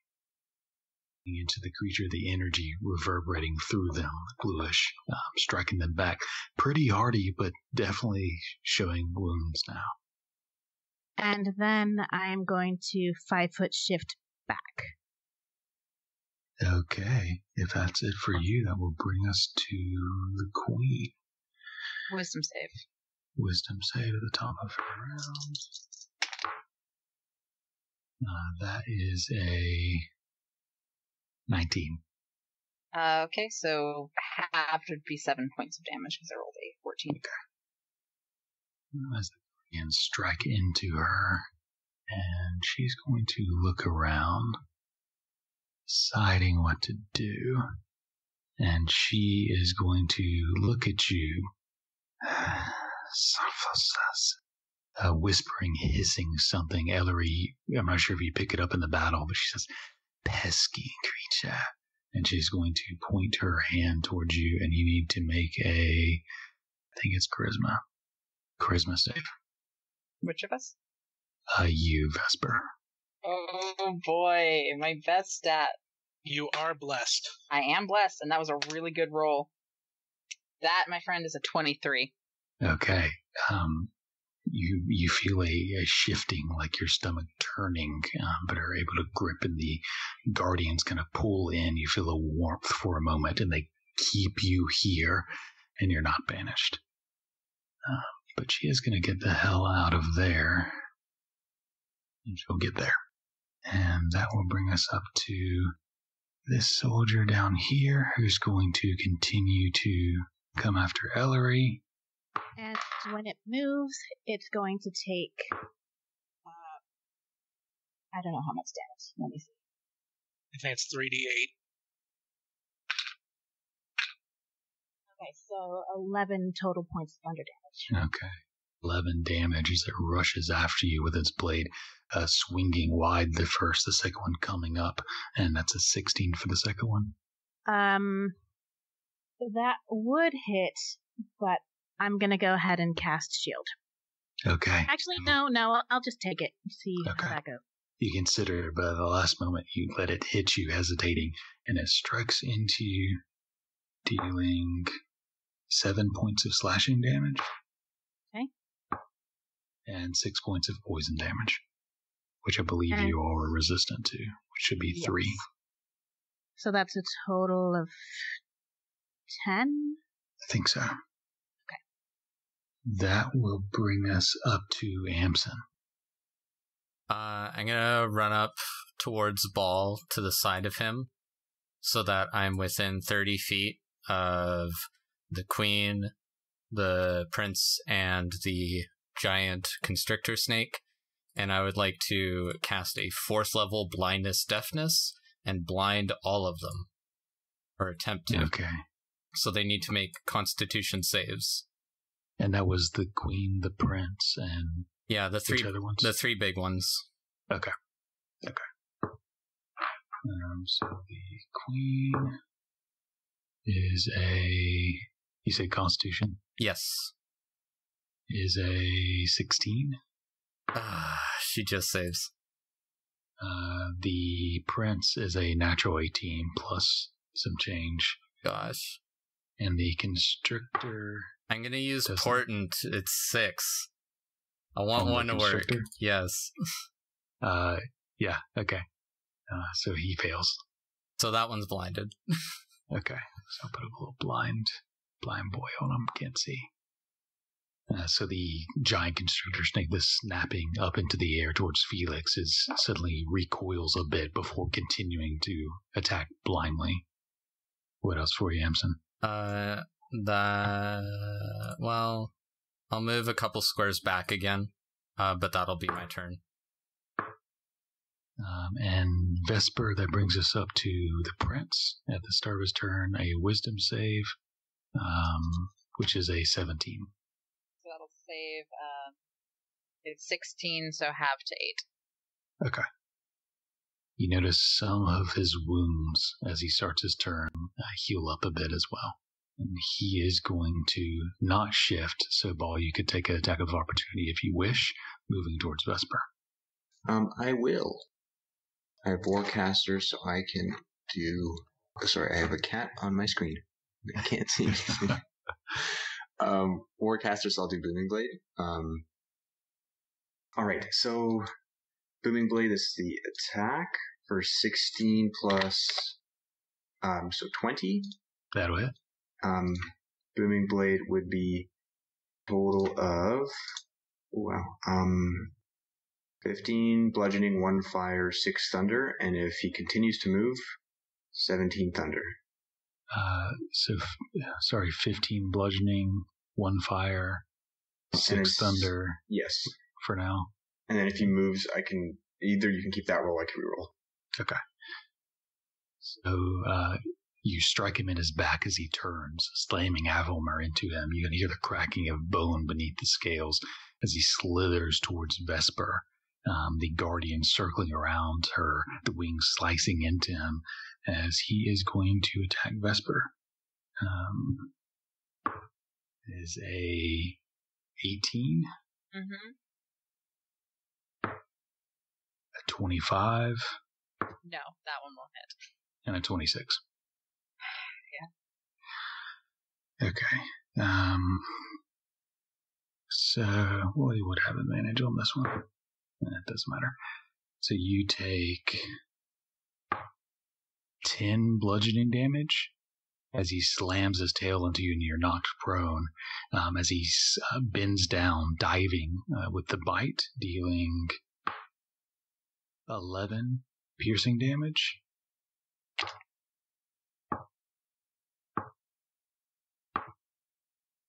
Into the creature, the energy reverberating through them, bluish, striking them back. Pretty hardy, but definitely showing wounds now. And then I'm going to 5-foot shift back. Okay. If that's it for you, that will bring us to the queen. Wisdom save. Wisdom save at the top of her round. That is a 19. Okay, so half would be 7 points of damage because I rolled a 14. Okay. As the Guardians strike into her, and she's going to look around, deciding what to do. And she is going to look at you, whispering, hissing something. Ellory, I'm not sure if you pick it up in the battle, but she says, pesky creature. And she's going to point her hand towards you, and you need to make a, I think it's charisma save. Which of us? You, Vesper. Oh boy, my best stat. You are blessed. I am blessed, and that was a really good roll. That, my friend, is a 23. Okay. You feel a shifting, like your stomach turning, but are able to grip, and the guardians kind of pull in. You feel a warmth for a moment, and they keep you here, and you're not banished. But she is going to get the hell out of there. And she'll get there. And that will bring us up to this soldier down here, who's going to continue to come after Ellory. And when it moves, it's going to take, I don't know how much damage. Let me see. I think it's 3d8. Okay, so 11 total points of thunder damage. Okay. 11 damage as it rushes after you with its blade, swinging wide the first, the second one coming up, and that's a 16 for the second one. That would hit, but I'm gonna go ahead and cast shield. Okay. Actually, no, I'll just take it and see how that goes. You consider it, but at the last moment you let it hit you, hesitating, and it strikes into you, dealing 7 points of slashing damage. Okay. And 6 points of poison damage, which I believe you all are resistant to, which should be 3. So that's a total of 10? I think so. Okay. That will bring us up to Amson. I'm gonna run up towards Ball to the side of him so that I'm within 30 feet of the queen, the prince, and the giant constrictor snake, and I would like to cast a 4th level blindness deafness and blind all of them, or attempt to. Okay. So they need to make constitution saves. And that was the queen, the prince, and the 3 other ones? The 3 big ones. Okay. So the queen is you say Constitution? Yes. Is a 16. She just saves. The prince is a natural 18 plus some change. Gosh. And the constrictor... I'm going to use portent. It's 6. I want one to work. Yes. Yeah, okay. So he fails. So that one's blinded. Okay. So I'll put a little blind boy on him. Can't see. So the giant constrictor snake that's snapping up into the air towards Felix suddenly recoils a bit before continuing to attack blindly. What else for you, Amson? Well, I'll move a couple squares back again, but that'll be my turn. And Vesper, that brings us up to the prince. At the start of his turn, a wisdom save, which is a 17. So that'll save, it's 16, so half to 8. Okay. You notice some of his wounds as he starts his turn heal up a bit as well. And he is going to not shift, so Ball, you could take an attack of opportunity if you wish, moving towards Vesper. I will. I have Warcaster, so I can do... Sorry, I have a cat on my screen. I can't see anything. Warcaster, so I'll do Booming Blade. Alright, so Booming Blade is the attack for 16 plus... so 20? That'll hit. Booming Blade would be total of... Wow. 15 bludgeoning, 1 fire, 6 thunder, and if he continues to move, 17 thunder. 15 bludgeoning, 1 fire, 6 thunder. Yes. For now. And then if he moves, you can keep that roll, I can reroll. Okay. So, you strike him in his back as he turns, slamming Avalmer into him. You can hear the cracking of bone beneath the scales as he slithers towards Vesper. The guardian circling around her, the wings slicing into him as he is going to attack Vesper. Is a 18. Mm-hmm. A 25. No, that one won't hit. And a 26. Yeah. Okay. So, well, you would have advantage on this one. It doesn't matter. So you take 10 bludgeoning damage as he slams his tail into you and you're knocked prone. As he bends down, diving with the bite, dealing 11 piercing damage.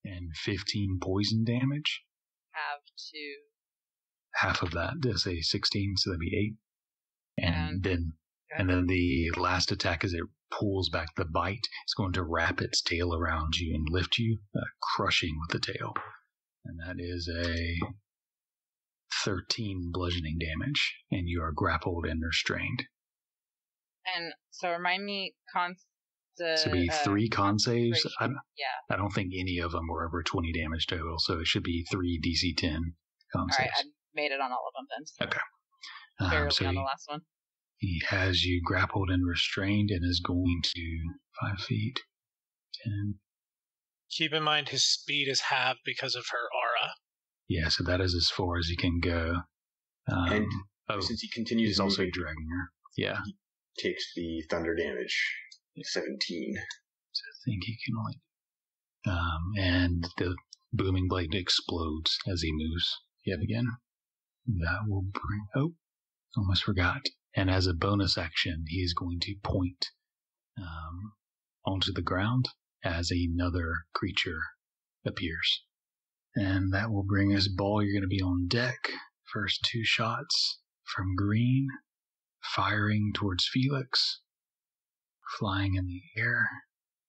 And 15 poison damage. Half of that is a 16, so that'd be 8. And then the last attack, as it pulls back the bite, it's going to wrap its tail around you and lift you, crushing with the tail. And that is a 13 bludgeoning damage, and you are grappled and restrained. And so remind me, So be 3 con saves. I don't think any of them were over 20 damage total, so it should be 3 DC 10 con saves. Alright, I made it on all of them then. So okay. barely So on the last one. He has you grappled and restrained and is going to 5 feet, 10. Keep in mind his speed is halved because of her aura. Yeah, so that is as far as he can go. And since he continues he's also dragging her. Yeah. He takes the thunder damage. 17. So I think he can only... and the booming blade explodes as he moves yet again. That will bring... Oh, almost forgot. And as a bonus action, he is going to point onto the ground as another creature appears. And that will bring us Ball. You're going to be on deck. First 2 shots from green, firing towards Felix. Flying in the air.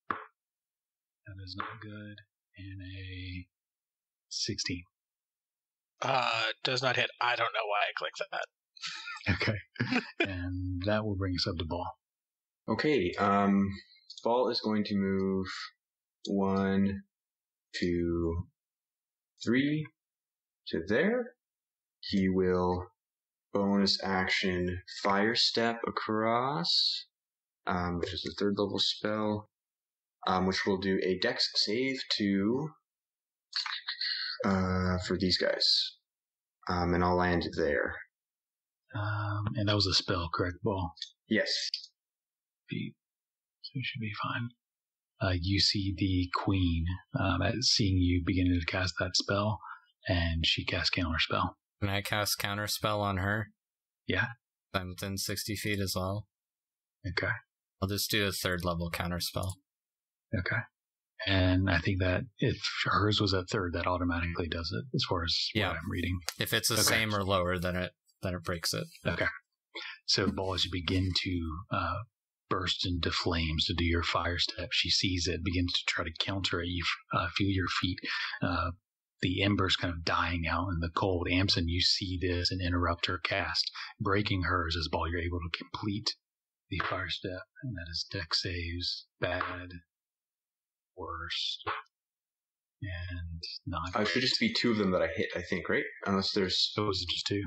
That is not good. And a 16. Does not hit. I don't know why I clicked that. Okay. And that will bring us up to Ball. Okay, Ball is going to move 1, 2, 3 to there. He will bonus action Fire Step across, which is a 3rd level spell, which will do a Dex save for these guys. And I'll land there. And that was a spell, correct, Ball? Yes. So it should be fine. You see the queen seeing you beginning to cast that spell, and she casts counterspell. Can I cast counterspell on her? Yeah. I'm within 60 feet as well. Okay. I'll just do a 3rd level counterspell. Okay. And I think that if hers was at 3rd, that automatically does it, as far as what I'm reading. If it's the same or lower, then it breaks it. Okay. So, Ball, as you begin to burst into flames to do your fire step, she sees it, begins to try to counter it. You feel your feet, the embers kind of dying out in the cold. Amson, you see this and interrupt her cast, breaking hers as Ball, you're able to complete the fire step, and that is Dex saves, bad, worst, and not. It should just be 2 of them that I hit, I think, right? Unless there's... So was it just 2?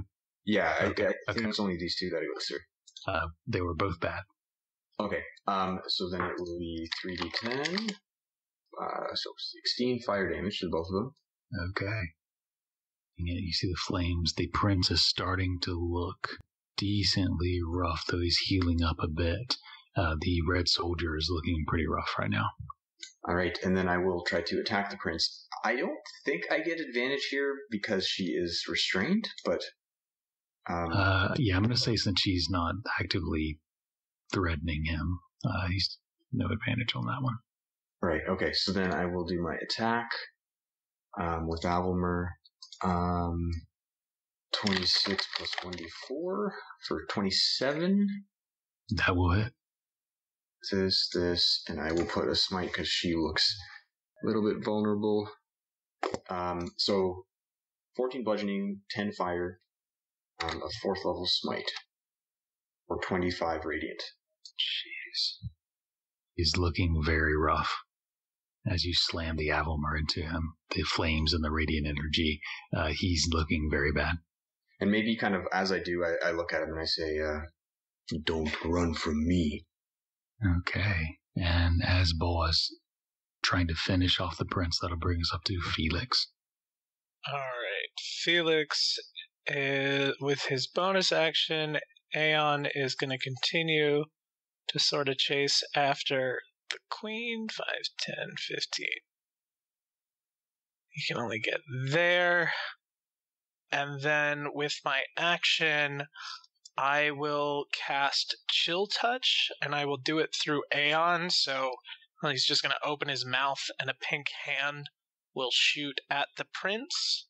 Yeah, I think it's only these 2 that he goes through. They were both bad. Okay, so then it will be 3d10, so 16 fire damage to both of them. Okay. And you see the flames. The prince is starting to look decently rough, though he's healing up a bit. The red soldier is looking pretty rough right now. All right, and then I will try to attack the prince. I don't think I get advantage here because she is restrained, but... yeah, I'm going to say since she's not actively threatening him, he's no advantage on that one. Right, okay, so then I will do my attack with Avelmer. 26 plus 1d4 for 27. That will hit. This, and I will put a smite because she looks a little bit vulnerable. So 14 bludgeoning, 10 fire, a 4th level smite, or 25 radiant. Jeez. He's looking very rough as you slam the Avelmer into him. The flames and the radiant energy, he's looking very bad. And maybe kind of as I do, I look at him and I say, don't run from me. Okay. And as Boaz trying to finish off the prince, that'll bring us up to Felix. All right. Felix, with his bonus action, Aeon is going to continue to sort of chase after the queen. 5, 10, 15. He can only get there. And then with my action, I will cast Chill Touch, and I will do it through Aeon, so he's just going to open his mouth, and a pink hand will shoot at the prince.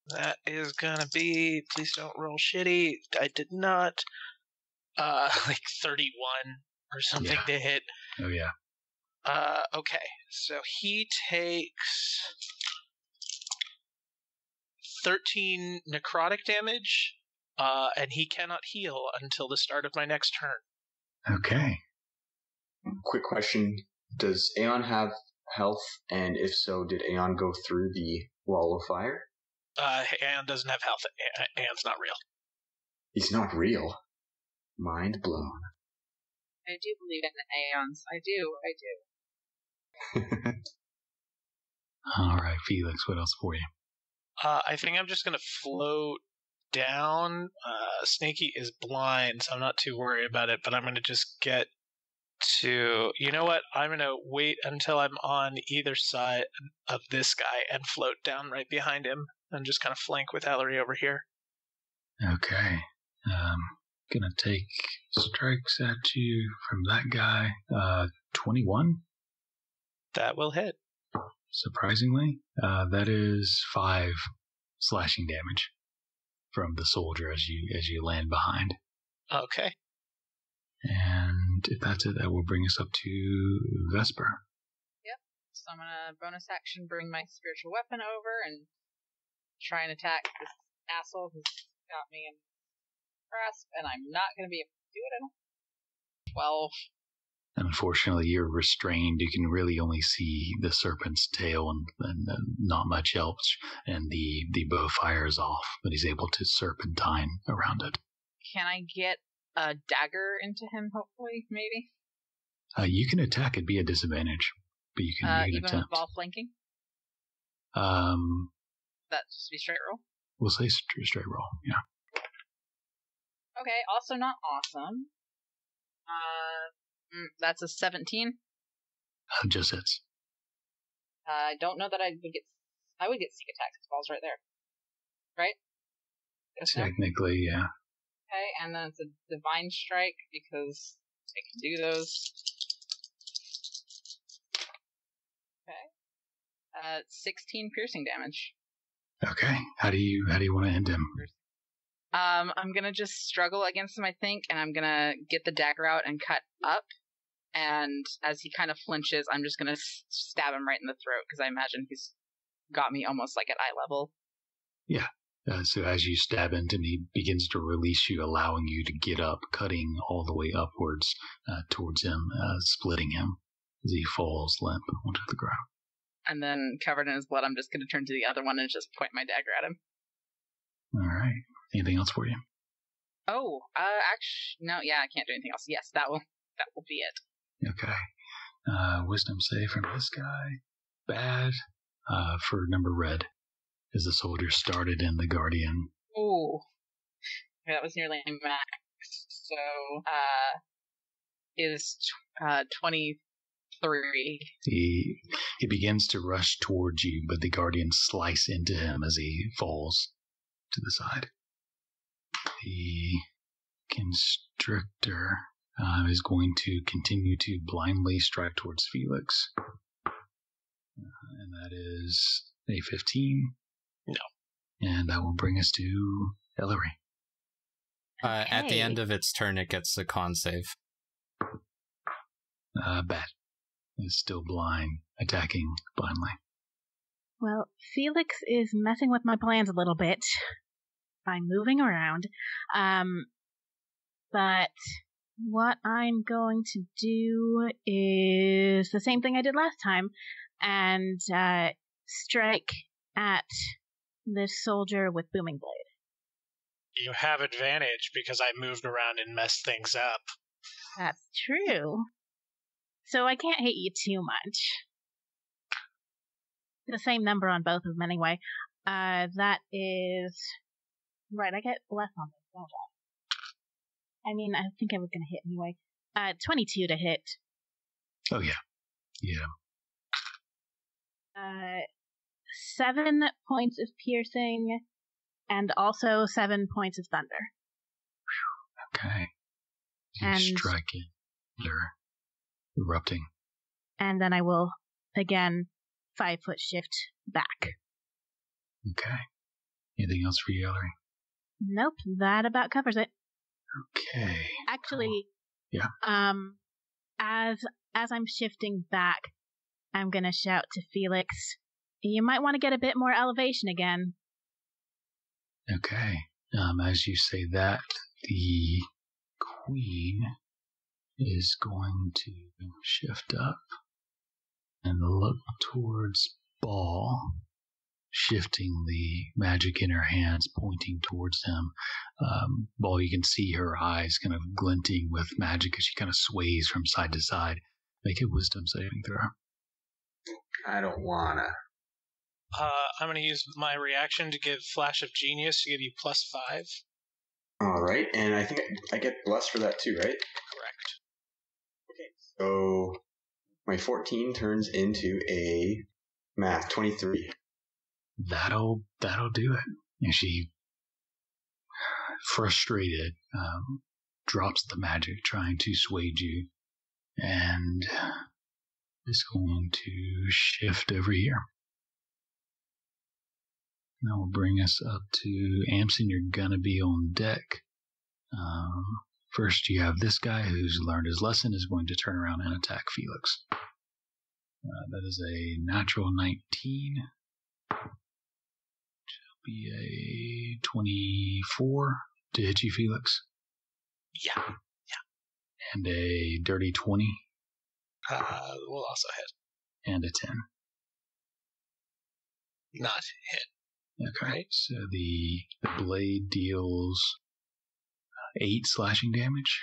That is going to be, please don't roll shitty, I did not, like 31 or something to hit. Oh, yeah. Okay, so he takes 13 necrotic damage. And he cannot heal until the start of my next turn. Okay. Quick question. Does Aeon have health? And if so, did Aeon go through the wall of fire? Aeon doesn't have health. Aeon's not real. He's not real. Mind blown. I do believe in Aeons. I do. All right, Felix, what else for you? I think I'm just going to float down. Snaky is blind, so I'm not too worried about it, but I'm going to just get to... You know what? I'm going to wait until I'm on either side of this guy and float down right behind him and just kind of flank with Ellory over here. Okay. Gonna take strikes at you from that guy. 21? That will hit. Surprisingly. That is 5 slashing damage from the soldier as you land behind. Okay. And if that's it, that will bring us up to Vesper. Yep. So I'm gonna bonus action bring my spiritual weapon over and try and attack this asshole who's got me in grasp, and I'm not gonna be able to do it. I don't. 12. Unfortunately, you're restrained. You can really only see the serpent's tail and not much else. And the bow fires off, but he's able to serpentine around it. Can I get a dagger into him, hopefully, maybe? You can attack. It'd be a disadvantage, but you can even attempt. with ball flanking? That just be straight roll? We'll say straight roll, yeah. Okay, also not awesome. That's a 17. Just hits. I don't know that I would get sneak attack because ball's right there. Right? Technically, yeah. Okay, and then it's a divine strike because I can do those. Okay. 16 piercing damage. Okay. How do you want to end him? I'm gonna just struggle against him, I think, and I'm gonna get the dagger out and cut up. And as he kind of flinches, I'm just gonna stab him right in the throat because I imagine he's got me almost like at eye level. Yeah. So as you stab into him, he begins to release you, allowing you to get up, cutting all the way upwards towards him, splitting him as he falls limp onto the ground. And then, covered in his blood, I'm just going to turn to the other one and just point my dagger at him. All right. Anything else for you? Oh, actually, no, yeah, I can't do anything else. Yes, that will be it. Okay. Wisdom save from this guy. Bad. For number red. As the soldier started in the Guardian. Ooh. Okay, that was nearly max. So, is 23. He begins to rush towards you, but the Guardians slice into him as he falls to the side. The Constrictor is going to continue to blindly strike towards Felix. And that is a 15. No. And that will bring us to Ellory. At the end of its turn, it gets a con save. Bat is still blind, attacking blindly. Well, Felix is messing with my plans a little bit by moving around. But what I'm going to do is the same thing I did last time and strike at this soldier with booming blade. You have advantage because I moved around and messed things up. That's true. So I can't hit you too much. The same number on both of them anyway. That is... Right, I get less on this, don't I? I mean, I think I was going to hit anyway. 22 to hit. Oh, yeah. Yeah. 7 points of piercing, and also 7 points of thunder. Okay. And striking. They're erupting. And then I will, again, 5-foot shift back. Okay. Anything else for you, Ellory? Nope, that about covers it. Okay. Actually, yeah. As I'm shifting back, I'm gonna shout to Felix, you might want to get a bit more elevation again. Okay. As you say that, the queen is going to shift up and look towards Ball, shifting the magic in her hands, pointing towards him. Ball, you can see her eyes kind of glinting with magic as she kind of sways from side to side. Make a wisdom saving throw. I don't wanna. I'm going to use my reaction to give Flash of Genius to give you +5. Alright, and I think I get blessed for that too, right? Correct. Okay, so my 14 turns into a math 23. That'll do it. And she, frustrated, drops the magic, trying to sway you, and is going to shift over here. That will bring us up to Amson. You're gonna be on deck. First, you have this guy who's learned his lesson, is going to turn around and attack Felix. That is a natural 19. Be a 24 to hit you, Felix. Yeah. And a dirty 20. Will also hit. And a 10. Not hit. Okay. Right. So the blade deals 8 slashing damage.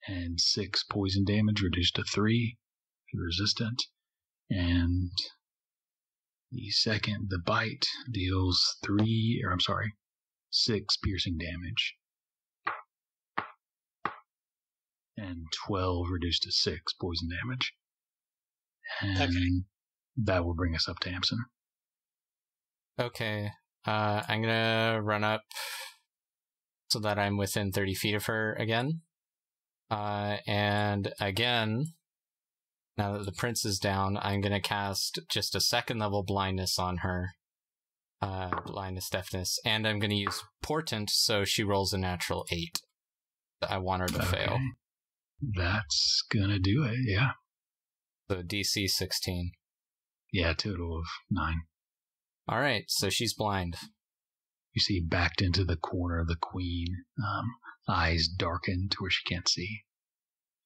And 6 poison damage, reduced to 3. Resistant. And the bite deals 6 piercing damage. And 12 reduced to 6 poison damage. And that will bring us up to Amson. Okay. I'm gonna run up so that I'm within 30 feet of her again. And again, now that the prince is down, I'm gonna cast just a second level blindness on her. Blindness, deafness, and I'm gonna use portent so she rolls a natural 8. I want her to fail. That's gonna do it, yeah. So DC 16. Yeah, total of 9. Alright, so she's blind. You see backed into the corner of the queen, eyes darkened to where she can't see.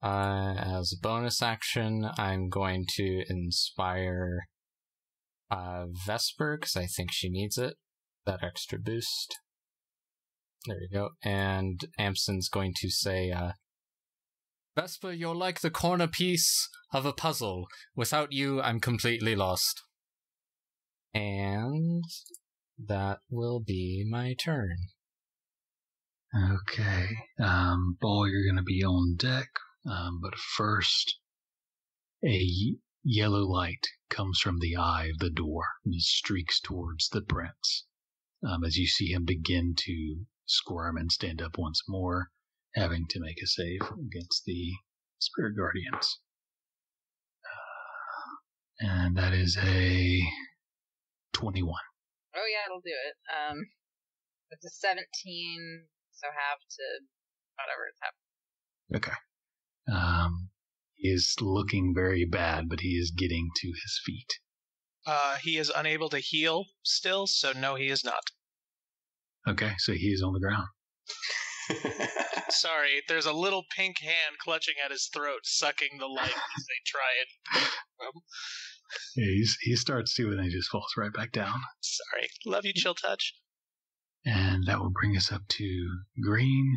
As a bonus action, I'm going to inspire Vesper, because I think she needs it. That extra boost. There you go. And Amson's going to say, Vesper, you're like the corner piece of a puzzle. Without you, I'm completely lost. And that will be my turn. Okay. Ball, you're going to be on deck. But first, a yellow light comes from the eye of the door and streaks towards the prince. As you see him begin to squirm and stand up once more, having to make a save against the spirit guardians. And that is a 21. Oh yeah, it'll do it. It's a 17, so have to whatever it's happening. Okay. He is looking very bad, but he is getting to his feet. He is unable to heal still, so no, he is not. Okay, so he is on the ground. Sorry, there's a little pink hand clutching at his throat, sucking the life as they try it. Yeah, he starts to, and then he just falls right back down. Sorry. Love you, Chill Touch. And that will bring us up to Green,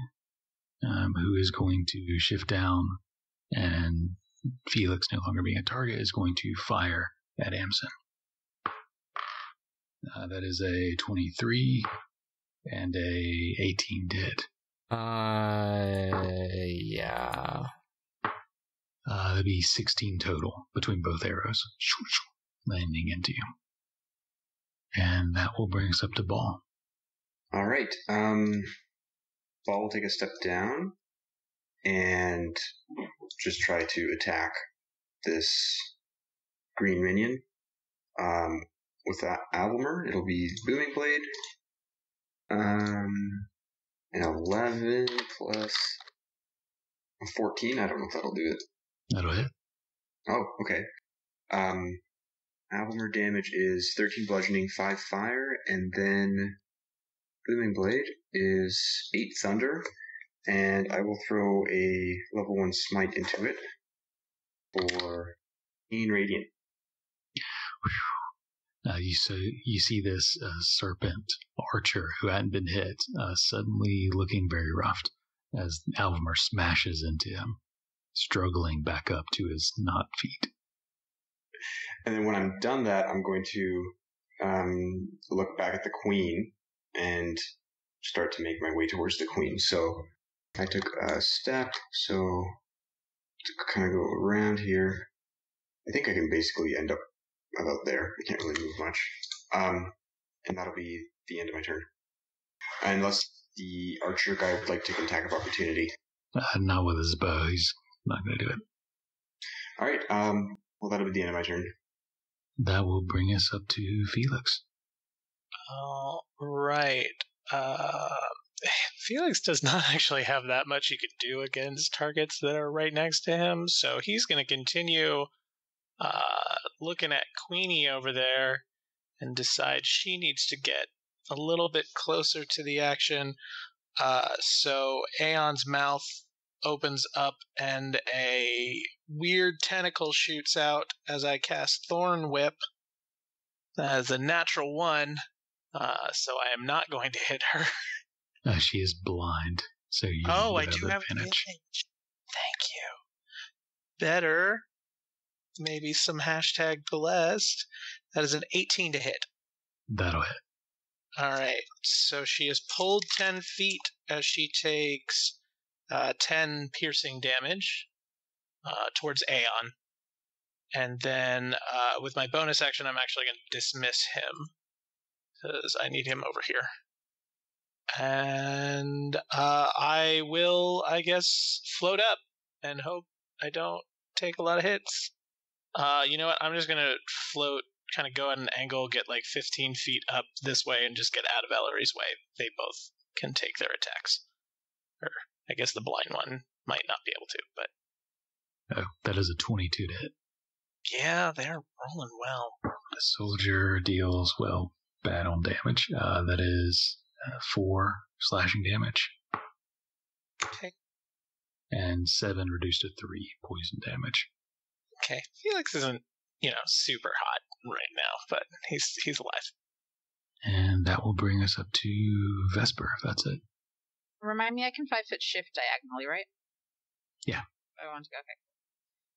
who is going to shift down, and Felix, no longer being a target, is going to fire at Amson. That is a 23 and a 18 to hit. Yeah. That'd be 16 total between both arrows, landing into you. And that will bring us up to Ball. All right. Ball will take a step down and just try to attack this green minion. With that Albumer, it'll be Booming Blade. An 11 plus a 14. I don't know if that'll do it. That'll hit. Oh, okay. Albumer damage is 13 bludgeoning, 5 fire, and then Booming Blade is 8 thunder, and I will throw a level 1 smite into it for 18 radiant. You see this serpent archer who hadn't been hit suddenly looking very rough as Albumer smashes into him, struggling back up to his not feet. And then when I'm done that, I'm going to look back at the queen and start to make my way towards the queen. So I took a step, so to kind of go around here, I think I can basically end up about there. I can't really move much. And that'll be the end of my turn. Unless the archer guy would like to take an attack of opportunity. Not with his bow. He's not going to do it. All right. Well, that'll be the end of my turn. That will bring us up to Felix. All right. Felix does not actually have that much he could do against targets that are right next to him, so he's going to continue looking at Queenie over there and decide she needs to get a little bit closer to the action. So Aeon's mouth opens up and a weird tentacle shoots out as I cast Thorn Whip. That is a natural 1, so I am not going to hit her. She is blind, so you I do have advantage. Thank you. Better. Maybe some hashtag blessed. That is an 18 to hit. That'll hit. Alright, so she is pulled 10 feet as she takes 10 piercing damage towards Aeon. And then with my bonus action, I'm actually going to dismiss him because I need him over here. And I will, I guess, float up and hope I don't take a lot of hits. You know what? I'm just going to float, kind of go at an angle, get like 15 feet up this way, and just get out of Ellory's way. They both can take their attacks. Or I guess the blind one might not be able to, but... Oh, that is a 22 to hit. Yeah, they're rolling well. The soldier deals, well, bad on damage. That is 4 slashing damage. Okay. And 7 reduced to 3 poison damage. Okay. Felix isn't, super hot right now, but he's alive. And that will bring us up to Vesper, if that's it. Remind me, I can 5-foot shift diagonally, right? Yeah. I want to go. Okay.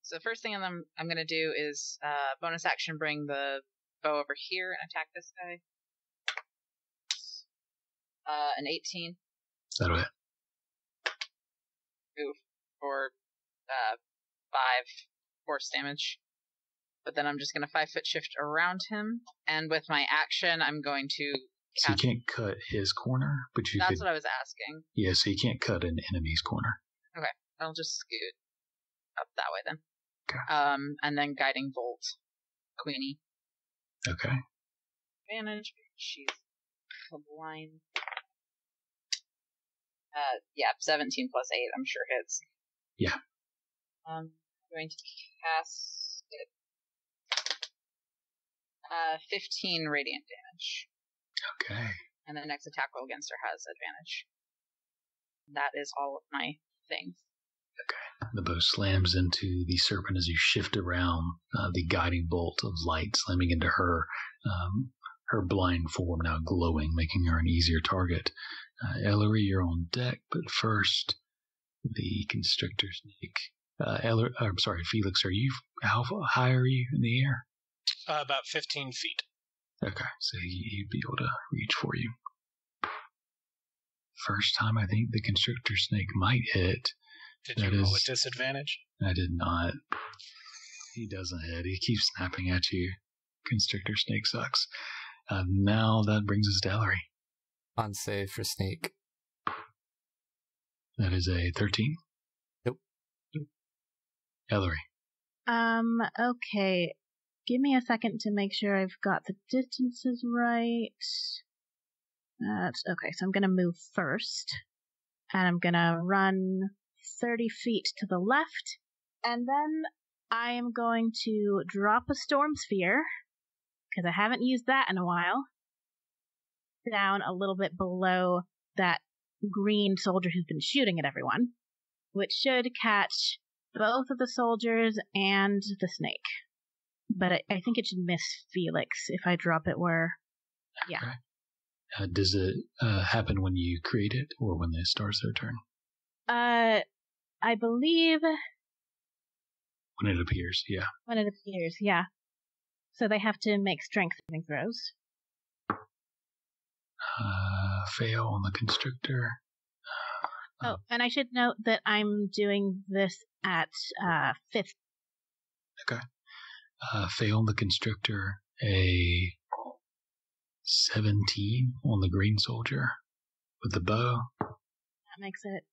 So the first thing I'm going to do is bonus action, bring the bow over here and attack this guy. An 18. That'll hit. Oof. For 5 force damage. But then I'm just going to 5-foot shift around him, and with my action, I'm going to So you can't cut his corner, but you That's what I was asking. Yeah, so you can't cut an enemy's corner. Okay, I'll just scoot up that way then. Okay. And then guiding bolt, Queenie. Okay. Advantage. She's blind. 17 plus 8. I'm sure hits. Yeah. I'm going to cast it. 15 radiant damage. Okay. And the next attack roll against her has advantage. That is all of my things. Okay. The bow slams into the serpent as you shift around, the guiding bolt of light slamming into her, her blind form now glowing, making her an easier target. Ellory, you're on deck, but first, the constrictor snake. Felix, how high are you in the air? About 15 feet. Okay, so you'd be able to reach for you. First time I think the constrictor snake might hit. Did you roll a disadvantage? I did not. He doesn't hit. He keeps snapping at you. Constrictor snake sucks. Now that brings us to Ellory. On save for snake. That is a 13. Nope. Ellory. Okay. Give me a second to make sure I've got the distances right. Okay, so I'm going to move first. And I'm going to run 30 feet to the left. And then I am going to drop a storm sphere, because I haven't used that in a while, down a little bit below that green soldier who's been shooting at everyone, which should catch both of the soldiers and the snake. But I think it should miss Felix if I drop it where... Yeah. Okay. Does it happen when you create it or when it starts their turn? I believe... When it appears, yeah. When it appears, yeah. So they have to make strength saving throws. Fail on the constrictor. And I should note that I'm doing this at 5th. Okay. Fail on the constrictor, a 17 on the green soldier with the bow. That makes it.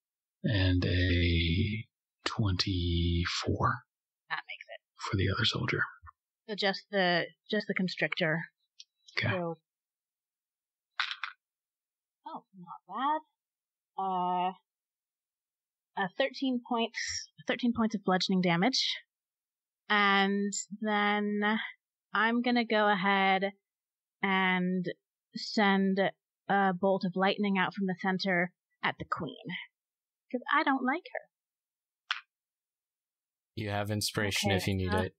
And a 24. That makes it. For the other soldier. So just the constrictor. Okay. So, not bad. 13 points of bludgeoning damage. And then I'm gonna go ahead and send a bolt of lightning out from the center at the queen. Because I don't like her. You have inspiration Okay, if you need it.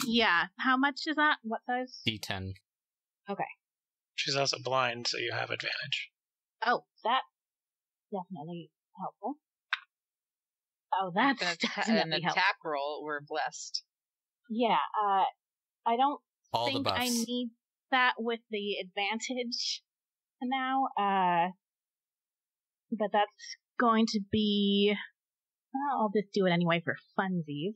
Yeah. How much is that? What size? D10. Okay. She's also blind, so you have advantage. Oh, that's definitely helpful. Oh, that's An definitely helpful. attack roll, we're blessed. Yeah, I don't All the think buffs. I need that with the advantage now, but that's going to be... Well, I'll just do it anyway for funsies.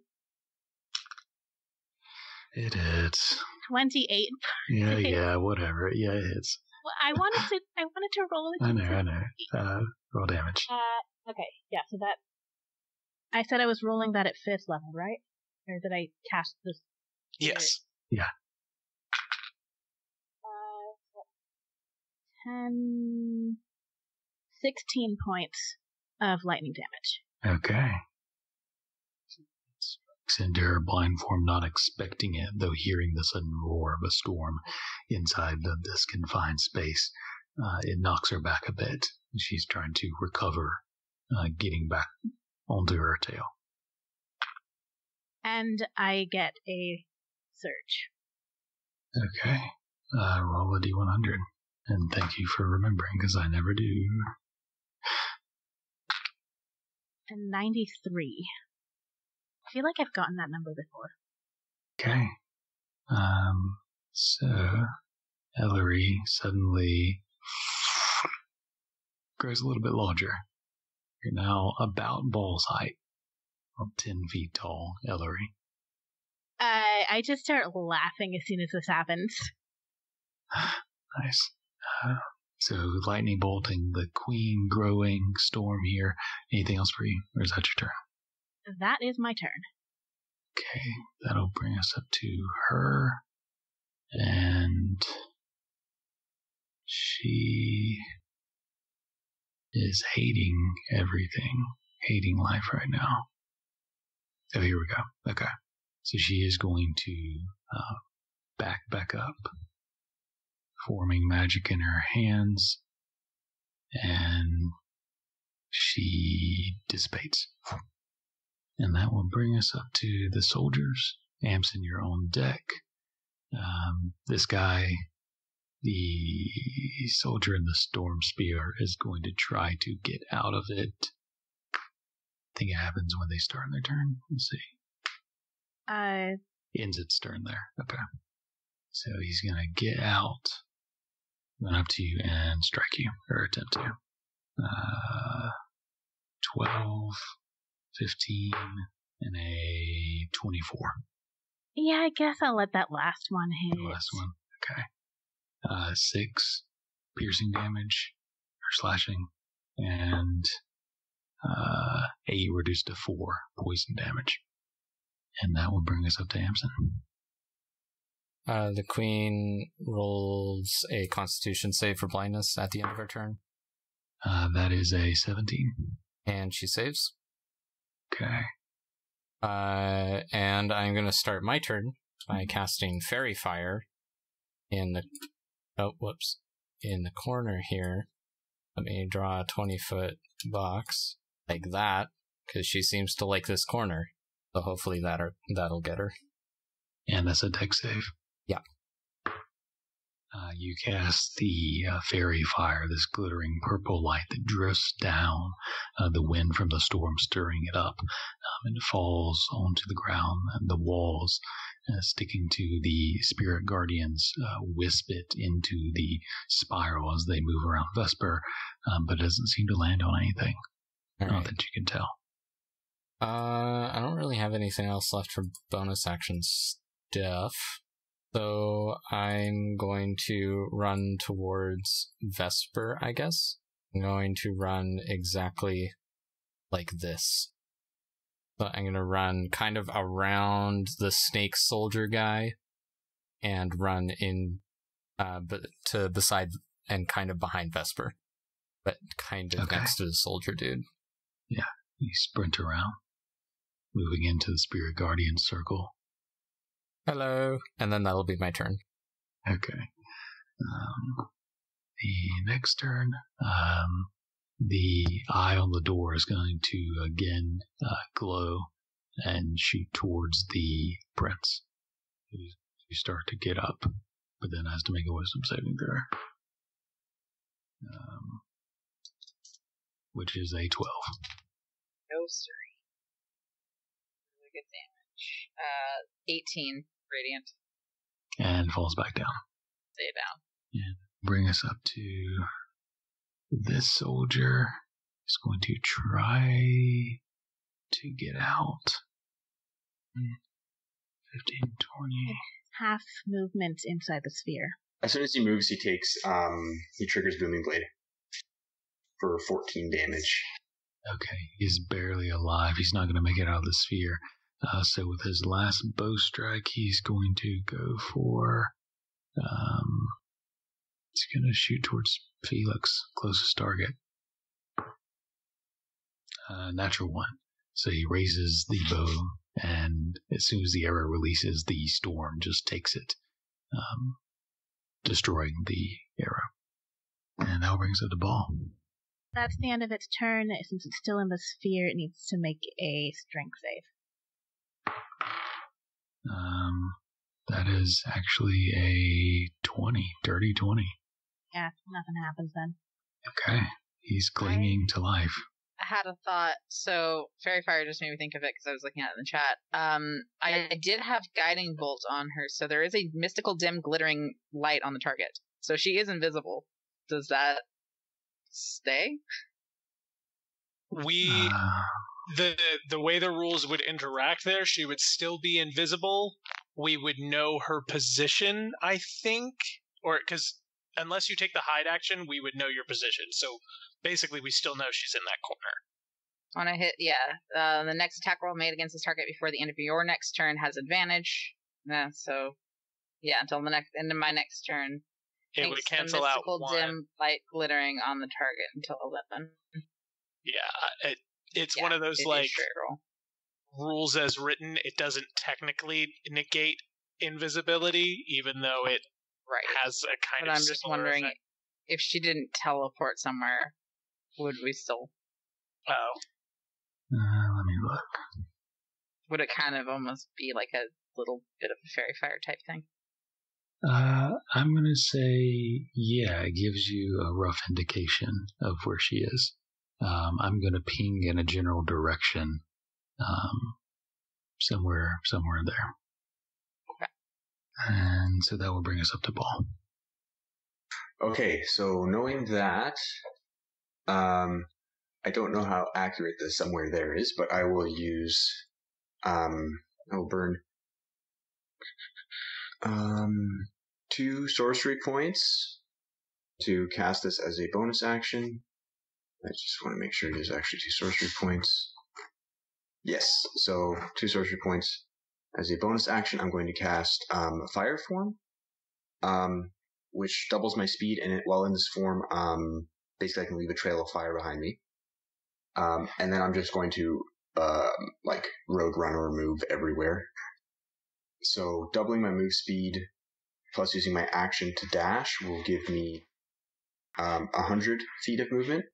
It hits. 28. Yeah, whatever. Yeah, it hits. Well, I wanted to roll it. I know. Roll damage. Okay, yeah, so that... I said I was rolling that at 5th level, right? Or did I cast this? Yes. Yeah. 10... 16 points of lightning damage. Okay. Strikes into her blind form, not expecting it, though hearing the sudden roar of a storm inside this confined space. It knocks her back a bit. She's trying to recover, getting back onto her tail. And I get a surge. Okay. Roll a D100. And thank you for remembering, because I never do. And 93. I feel like I've gotten that number before. Okay. So, Ellory suddenly grows a little bit larger. You're now about ball's height. About 10 feet tall, Ellory. I just start laughing as soon as this happens. Nice. So, lightning bolting, the queen growing, storm here. Anything else for you? Or is that your turn? That is my turn. Okay, that'll bring us up to her. And she is hating everything, hating life right now. Oh, here we go. Okay. So she is going to back up, forming magic in her hands, and she dissipates. And that will bring us up to the soldiers. Amson, you're on deck. This guy, the soldier in the storm spear, is going to try to get out of it. I think it happens when they start their turn. Let's see. Ends its turn there. Okay. So he's going to get out, run up to you, and strike you, or attempt to. 12, 15, and a 24. Yeah, I guess I'll let that last one hit. The last one. Okay. 6 piercing damage, or slashing, and 8 reduced to 4 poison damage. And that will bring us up to Amson. The queen rolls a constitution save for blindness at the end of her turn. That is a 17. And she saves. Okay. And I'm going to start my turn by casting Fairy Fire in the... Oh, whoops. In the corner here. Let me draw a 20-foot box. Like that. Because she seems to like this corner. So hopefully that'll get her. And that's a dex save. Yeah. You cast the fairy fire, this glittering purple light that drifts down, the wind from the storm stirring it up, and it falls onto the ground, and the walls, sticking to the spirit guardians, wisp it into the spiral as they move around Vesper, but it doesn't seem to land on anything. All Not right. that you can tell. I don't really have anything else left for bonus action stuff. So I'm going to run towards Vesper, I guess. I'm going to run exactly like this. So I'm going to run kind of around the snake soldier guy and run in to the side and kind of behind Vesper. But kind of next to the soldier dude. Yeah, you sprint around, moving into the spirit guardian circle. Hello. And then that'll be my turn. Okay. The next turn, the eye on the door is going to again glow and shoot towards the prince. You start to get up, but then has to make a wisdom saving throw. Which is a 12. No, sir. Really good damage. 18 radiant. And falls back down. Stay down. And bring us up to this soldier. Is going to try to get out. 15, 20. Half movement inside the sphere. As soon as he moves, he triggers Booming Blade for 14 damage. Okay, he's barely alive. He's not going to make it out of the sphere. So with his last bow strike, he's going to go for... he's going to shoot towards Felix, closest target. Natural 1. So he raises the bow, and as soon as the arrow releases, the storm just takes it, destroying the arrow. And that brings it to Ball. That's the end of its turn. Since it's still in the sphere, it needs to make a strength save. That is actually a 20, dirty 20. Yeah, nothing happens then. Okay, he's clinging to life. I had a thought. So Fairy Fire just made me think of it because I was looking at it in the chat. I did have Guiding Bolt on her, so there is a mystical, dim, glittering light on the target. So she is invisible. Does that stay? The way the rules would interact there, she would still be invisible. We would know her position, I think, or because unless you take the hide action, we would know your position. So basically, we still know she's in that corner. On a hit, the next attack roll made against this target before the end of your next turn has advantage. Until the end of my next turn. It would cancel out one. Dim light glittering on the target until then. Yeah, it's one of those rules as written. It doesn't technically negate invisibility, even though it has a kind of. But I'm just wondering effect. If she didn't teleport somewhere, would we still? Oh. Let me look. Would it kind of almost be like a little bit of a Fairy Fire type thing? I'm going to say, yeah, it gives you a rough indication of where she is. I'm going to ping in a general direction, somewhere there. Okay. And so that will bring us up to Ball. Okay, so knowing that, I don't know how accurate the somewhere there is, but I will use, I will burn 2 sorcery points to cast this as a bonus action. I just want to make sure it is actually 2 sorcery points. Yes, so 2 sorcery points. As a bonus action, I'm going to cast Fire Form, which doubles my speed, and while in this form, basically I can leave a trail of fire behind me. And then I'm just going to, road run or move everywhere. So doubling my move speed, plus using my action to dash, will give me 100 feet of movement.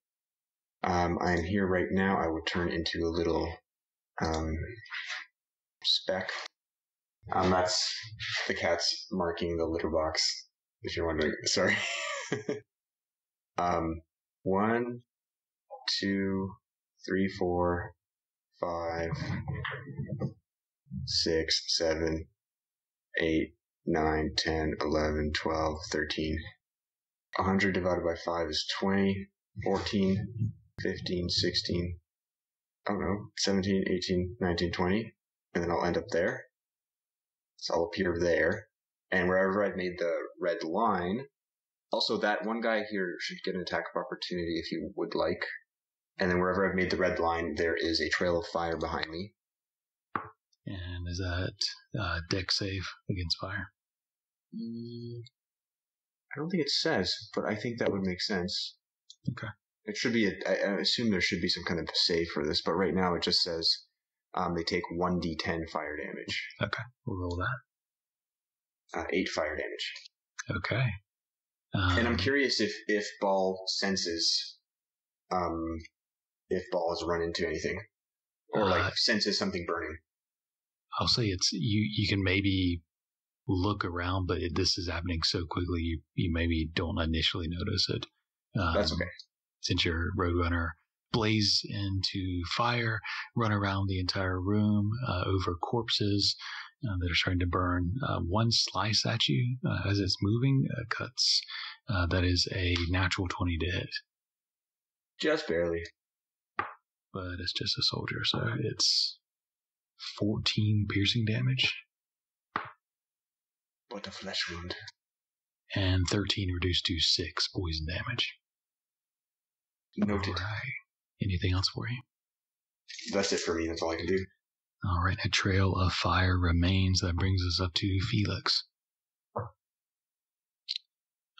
I'm here right now. I would turn into a little speck. That's the cat's marking the litter box, if you're wondering. Sorry. 1, 2, 3, 4, 5, 6, 7, 8, 9, 10, 11, 12, 13. 100 divided by 5 is 20, 14, 15, 16, 17, 18, 19, 20. And then I'll end up there. So I'll appear there. And wherever I've made the red line, also that one guy here should get an attack of opportunity if you would like. And then wherever I've made the red line, there is a trail of fire behind me. And is that deck save against fire? I don't think it says, but I think that would make sense. Okay. It should be, I assume there should be some kind of save for this, but right now it just says they take 1d10 fire damage. Okay, we'll roll that. 8 fire damage. Okay. And I'm curious if Ball senses, if Ball has run into anything. Or senses something burning. I'll say it's you can maybe look around, but this is happening so quickly you maybe don't initially notice it. That's okay. Since you're Roadrunner, blaze into fire, run around the entire room, over corpses that are starting to burn. One slice at you as it's moving cuts. That is a natural 20 to hit. Just barely. But it's just a soldier, so it's 14 piercing damage. But a flesh wound. And 13 reduced to 6 poison damage. Noted. All right. Anything else for you? That's it for me. That's all I can do. All right. A trail of fire remains. That brings us up to Felix.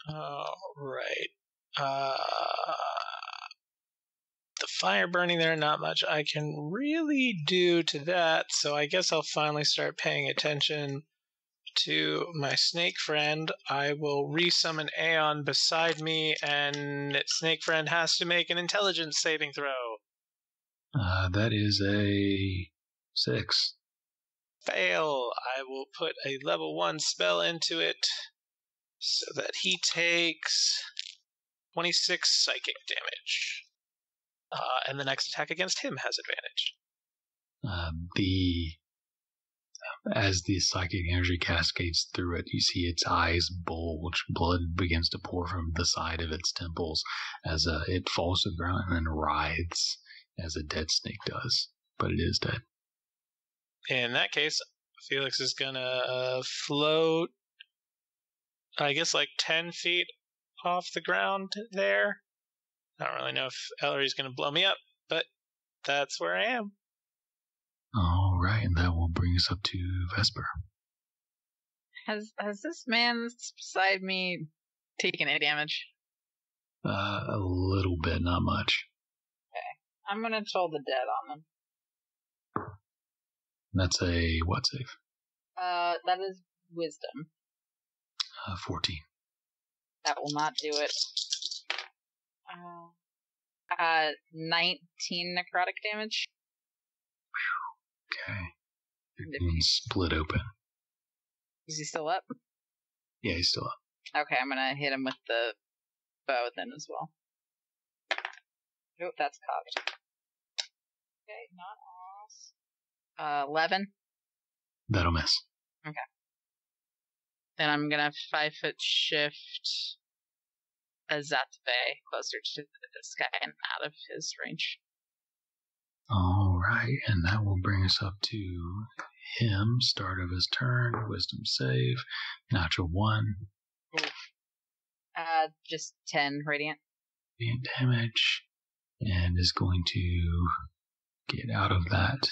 All right. The fire burning there, not much I can really do to that, so I guess I'll finally start paying attention to my snake friend. I will resummon Aeon beside me, and snake friend has to make an intelligence saving throw. That is a 6. Fail. I will put a level 1 spell into it so that he takes 26 psychic damage. And the next attack against him has advantage. As the psychic energy cascades through it, you see its eyes bulge. Blood begins to pour from the side of its temples as it falls to the ground and then writhes as a dead snake does. But it is dead. In that case, Felix is gonna float, I guess, like 10 feet off the ground there. I don't really know if Ellory's gonna blow me up, but that's where I am. All right, and that will bring us up to Vesper. Has this man beside me taken any damage? A little bit, not much. Okay. I'm gonna toll the dead on him. That's a what save? That is wisdom. 14. That will not do it. 19 necrotic damage. Okay. Being split open. Is he still up? Yeah, he's still up. Okay, I'm gonna hit him with the bow then as well. Nope, that's cocked. Okay, not us. 11. That'll miss. Okay. Then I'm gonna 5-foot shift Ur'Satha closer to this guy and out of his range. All right, and that will bring us up to him. Start of his turn. Wisdom save. Natural 1. Just 10 radiant. Radiant damage. And is going to get out of that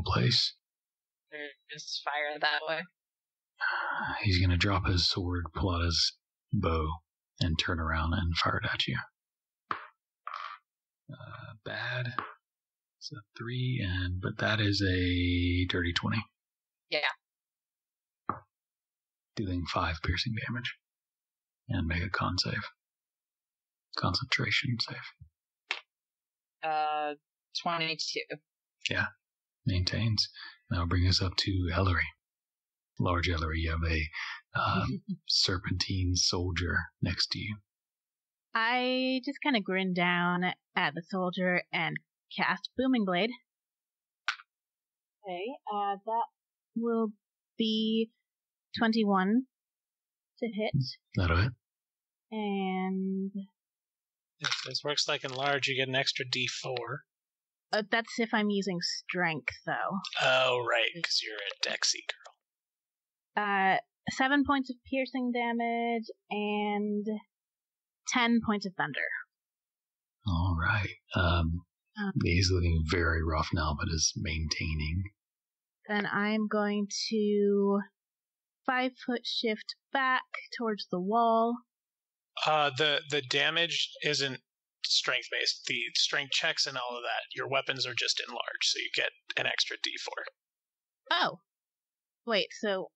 place. Just fire that way. He's going to drop his sword, pull out his bow, and turn around and fire it at you. Bad. It's a 3, but that is a dirty 20. Yeah. Dealing 5 piercing damage. And make a con save. Concentration save. 22. Yeah. Maintains. That'll bring us up to Ellory. Large Ellory, you have a serpentine soldier next to you. I just kind of grin down at the soldier and cast Booming Blade. Okay, that will be 21 to hit. That'll hit. And If this works like enlarge, you get an extra D4. that's if I'm using strength, though. Oh, right, because you're a Dexy girl. 7 points of piercing damage and 10 points of thunder. All right. He's looking very rough now, but is maintaining. Then I'm going to 5-foot shift back towards the wall. The damage isn't strength based. The strength checks and all of that. Your weapons are just enlarged, so you get an extra D4. Oh. Wait, so...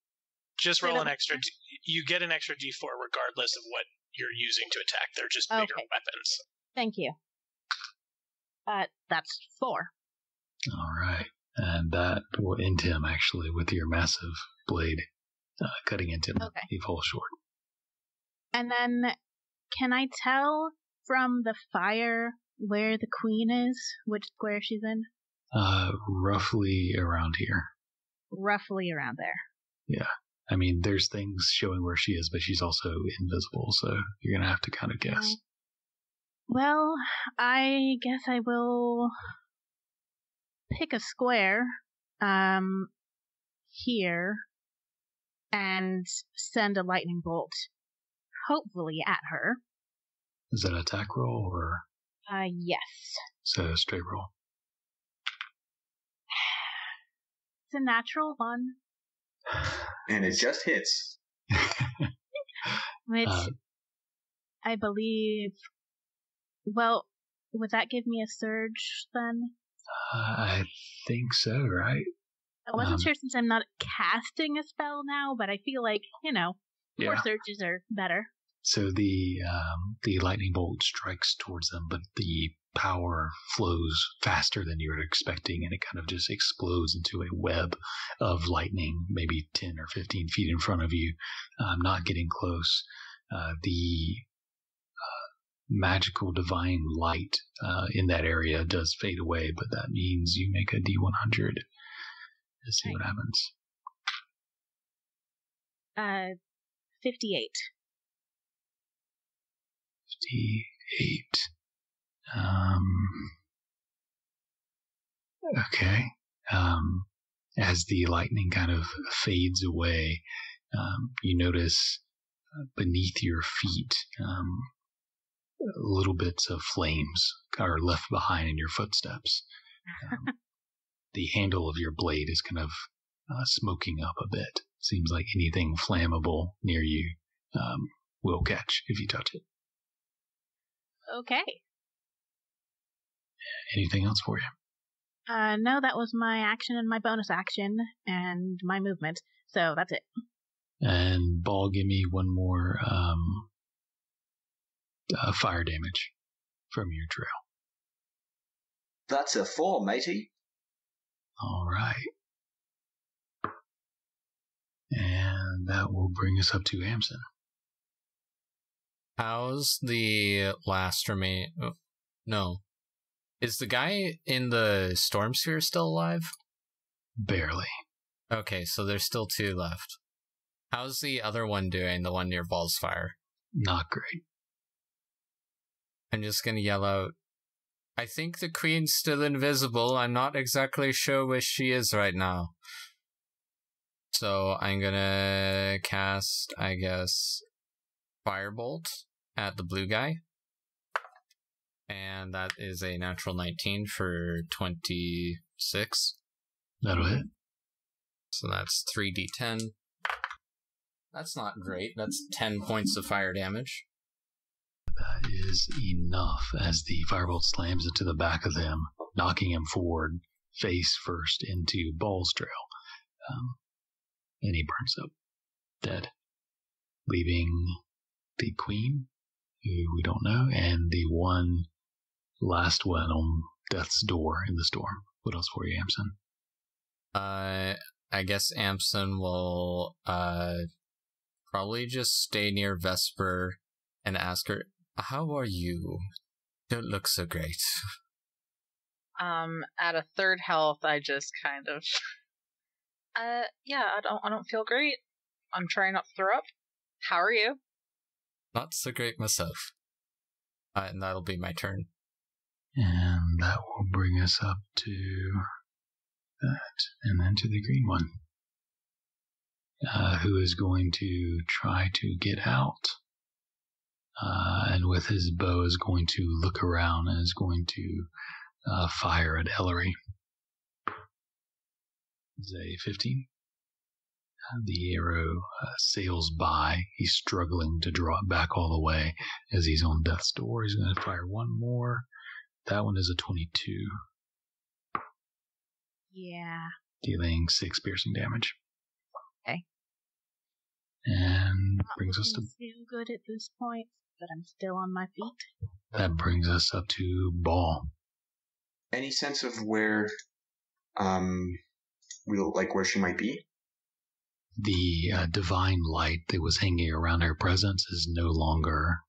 Just roll an extra... You get an extra D4 regardless of what you're using to attack. They're just bigger weapons. Thank you. That's 4. All right. And that will end him, actually, with your massive blade cutting into him. Okay. He falls short. And then, can I tell from the fire where the queen is? Which square she's in? Roughly around here. Roughly around there. Yeah. I mean, there's things showing where she is, but she's also invisible, so you're going to have to kind of guess. Well, I guess I will pick a square here and send a lightning bolt, hopefully at her. Is that an attack roll or? Yes. So straight roll. It's a natural one. And it just hits. Which I believe. Well, would that give me a surge then? I think so, right? I wasn't sure since I'm not casting a spell now, but I feel like, more surges are better. So the lightning bolt strikes towards them, but the power flows faster than you were expecting, and it kind of just explodes into a web of lightning, maybe 10 or 15 feet in front of you, not getting close. The magical divine light in that area does fade away, but that means you make a D100. Let's see what happens. 58. 58. Okay. As the lightning kind of fades away, you notice beneath your feet, little bits of flames are left behind in your footsteps. The handle of your blade is kind of smoking up a bit. Seems like anything flammable near you will catch if you touch it. Okay. Anything else for you? No, that was my action and my bonus action and my movement. So that's it. And Ball, give me one more fire damage from your trail. That's a 4, matey. All right. And that will bring us up to Amson. How's the last remain? Oh, no. Is the guy in the storm sphere still alive? Barely. Okay, so there's still 2 left. How's the other one doing, the one near Ball's fire? Not great. I'm just gonna yell out, I think the queen's still invisible. I'm not exactly sure where she is right now. So I'm gonna cast, I guess, Firebolt at the blue guy. And that is a natural 19 for 26. That'll hit. So that's 3d10. That's not great. That's 10 points of fire damage. That is enough as the firebolt slams into the back of them, knocking him forward, face first into Ball's trail. And he burns up, dead, leaving the queen, who we don't know, and the one last one on death's door in the storm. What else for you, Amson? I guess Amson will probably just stay near Vesper and ask her, how are you? Don't look so great. At a 3rd health, I just kind of, yeah, I don't feel great. I'm trying not to throw up. How are you? Not so great myself. And that'll be my turn. And that will bring us up to that, and then to the green one, who is going to try to get out, and with his bow is going to look around and is going to fire at Ellory. Is a 15. The arrow sails by. He's struggling to draw it back all the way as he's on death's door. He's going to fire one more. That one is a 22. Yeah. Dealing 6 piercing damage. Okay. And brings us to... feel good at this point, but I'm still on my feet. That brings us up to Ball. Any sense of where where she might be? The divine light that was hanging around her presence is no longer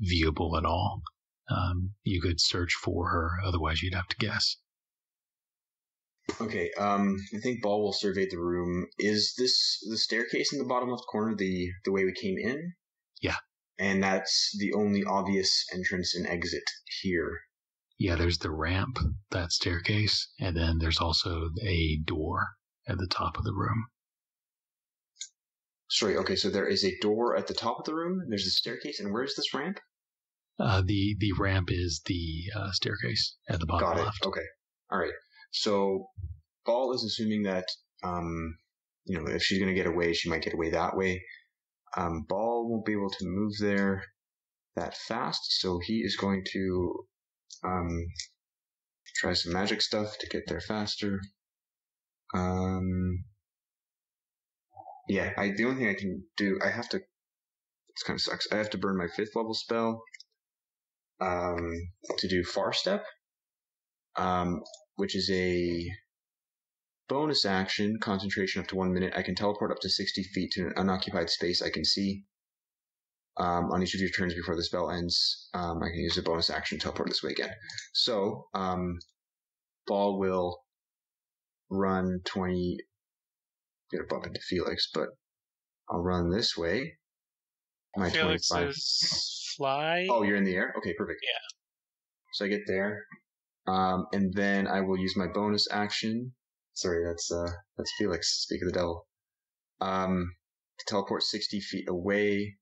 viewable at all. You could search for her, otherwise you'd have to guess. Okay, I think Ball will survey the room. Is this the staircase in the bottom left corner, the way we came in? Yeah. And that's the only obvious entrance and exit here? Yeah, there's the ramp, that staircase, and then there's also a door at the top of the room. Sorry, okay, so there is a door at the top of the room, there's a staircase, and where's this ramp? The ramp is the staircase at the bottom left. Got it, okay. Alright, so Ball is assuming that, if she's going to get away, she might get away that way. Ball won't be able to move there that fast, so he is going to try some magic stuff to get there faster. The only thing I can do, this kind of sucks, I have to burn my 5th level spell to do Far Step, which is a bonus action, concentration up to 1 minute. I can teleport up to 60 feet to an unoccupied space I can see. On each of your turns before the spell ends, I can use a bonus action to teleport this way again. So, Ball will run 20, get a bump into Felix, but I'll run this way. My Felix 25. is fly. Oh, you're in the air? Okay, perfect. Yeah. So I get there, and then I will use my bonus action. Sorry, that's Felix, speak of the devil. To teleport 60 feet away,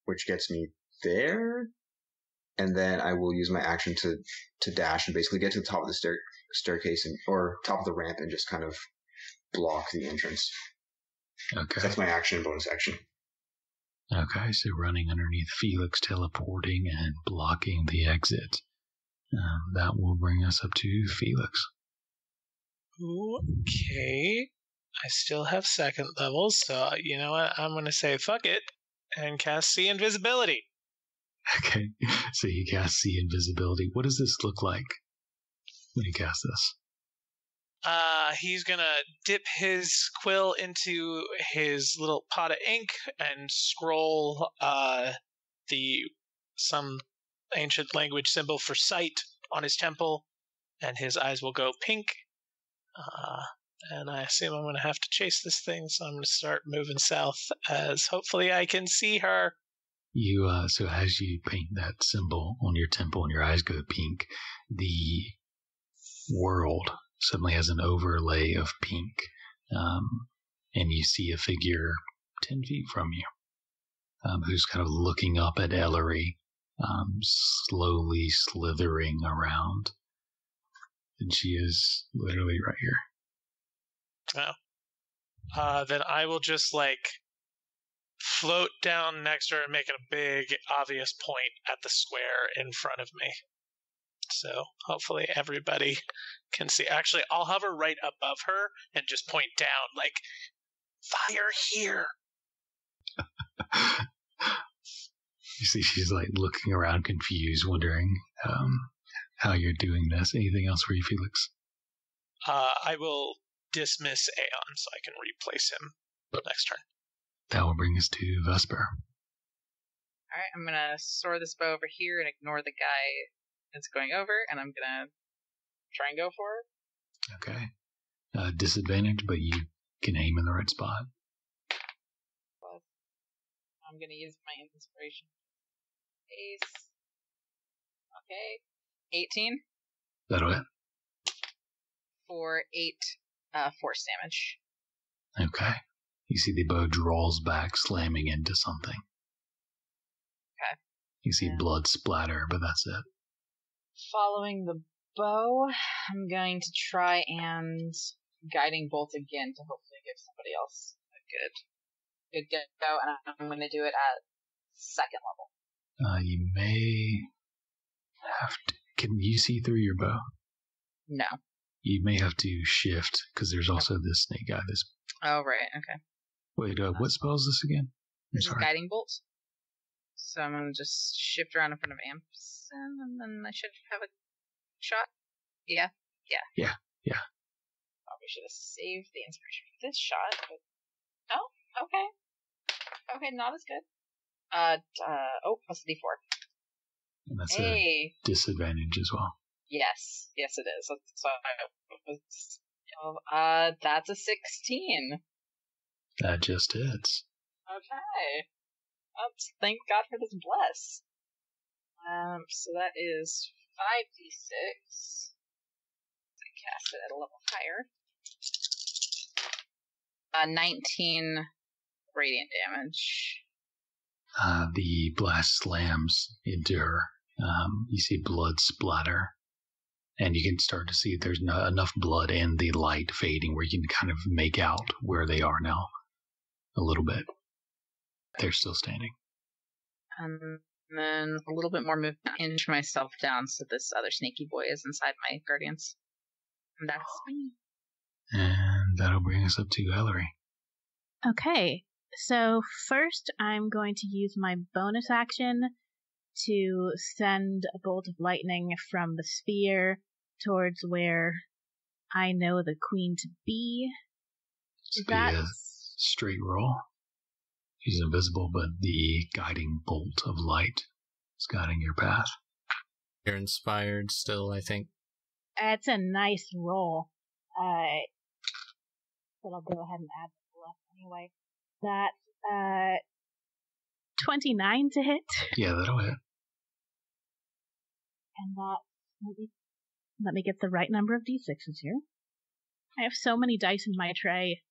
which gets me there, and then I will use my action to dash and basically get to the top of the staircase or top of the ramp and just kind of block the entrance. Okay. That's my action and bonus action. Okay, so running underneath Felix, teleporting, and blocking the exit. That will bring us up to Felix. Okay. I still have 2nd level, so you know what? I'm going to say fuck it and cast See Invisibility. Okay, so you cast See Invisibility. What does this look like when you cast this? He's going to dip his quill into his little pot of ink and scroll some ancient language symbol for sight on his temple, and his eyes will go pink. And I assume I'm going to have to chase this thing, so I'm going to start moving south as hopefully I can see her. So as you paint that symbol on your temple and your eyes go pink, the world suddenly has an overlay of pink, and you see a figure 10 feet from you, who's kind of looking up at Ellory, slowly slithering around. And she is literally right here. Oh. Then I will just, float down next to her and make it a big, obvious point at the square in front of me. So hopefully everybody can see. Actually, I'll hover right above her and just point down, fire here! You see she's, looking around confused, wondering how you're doing this. Anything else for you, Felix? I will dismiss Aeon so I can replace him next turn. That will bring us to Vesper. Alright, I'm gonna soar this bow over here and ignore the guy that's going over, and I'm gonna try and go for it. Okay. Disadvantage, but you can aim in the right spot. I'm gonna use my inspiration. Ace. Okay. 18. That'll hit. For 8 force damage. Okay. You see the bow draws back, slamming into something. Okay. You see blood splatter, but that's it. Following the bow, I'm going to try and guiding bolt again to hopefully give somebody else a good go, and I'm going to do it at 2nd level. You may have to... Can you see through your bow? No. You may have to shift, because there's also this snake guy. Oh, right, okay. Wait, what spell is this again? This is guiding bolt. So I'm going to just shift around in front of Ampson, and then I should have a shot. Yeah. Yeah. should have saved the inspiration for this shot. But... Oh, okay. Okay, not as good. Plus a D4. And that's hey. a disadvantage as well. Yes, it is. That's a 16. That just hits. Okay. Oops, thank God for this bless. So that is 5d6. I cast it at a level higher. 19 radiant damage. The blast slams into her. You see blood splatter. And you can start to see there's not enough blood and the light fading where you can kind of make out where they are now. A little bit. They're still standing. And then a little bit more movement. Inch myself down so this other snaky boy is inside my guardians. And that's me. And that'll bring us up to Ellory. Okay, so first I'm going to use my bonus action to send a bolt of lightning from the sphere towards where I know the queen to be. Is that a straight roll? She's invisible, but the guiding bolt of light is guiding your path. You're inspired still, I think. It's a nice roll. But I'll go ahead and add the plus anyway. That's 29 to hit. Yeah, that'll hit. And let me get the right number of d6s here. I have so many dice in my tray.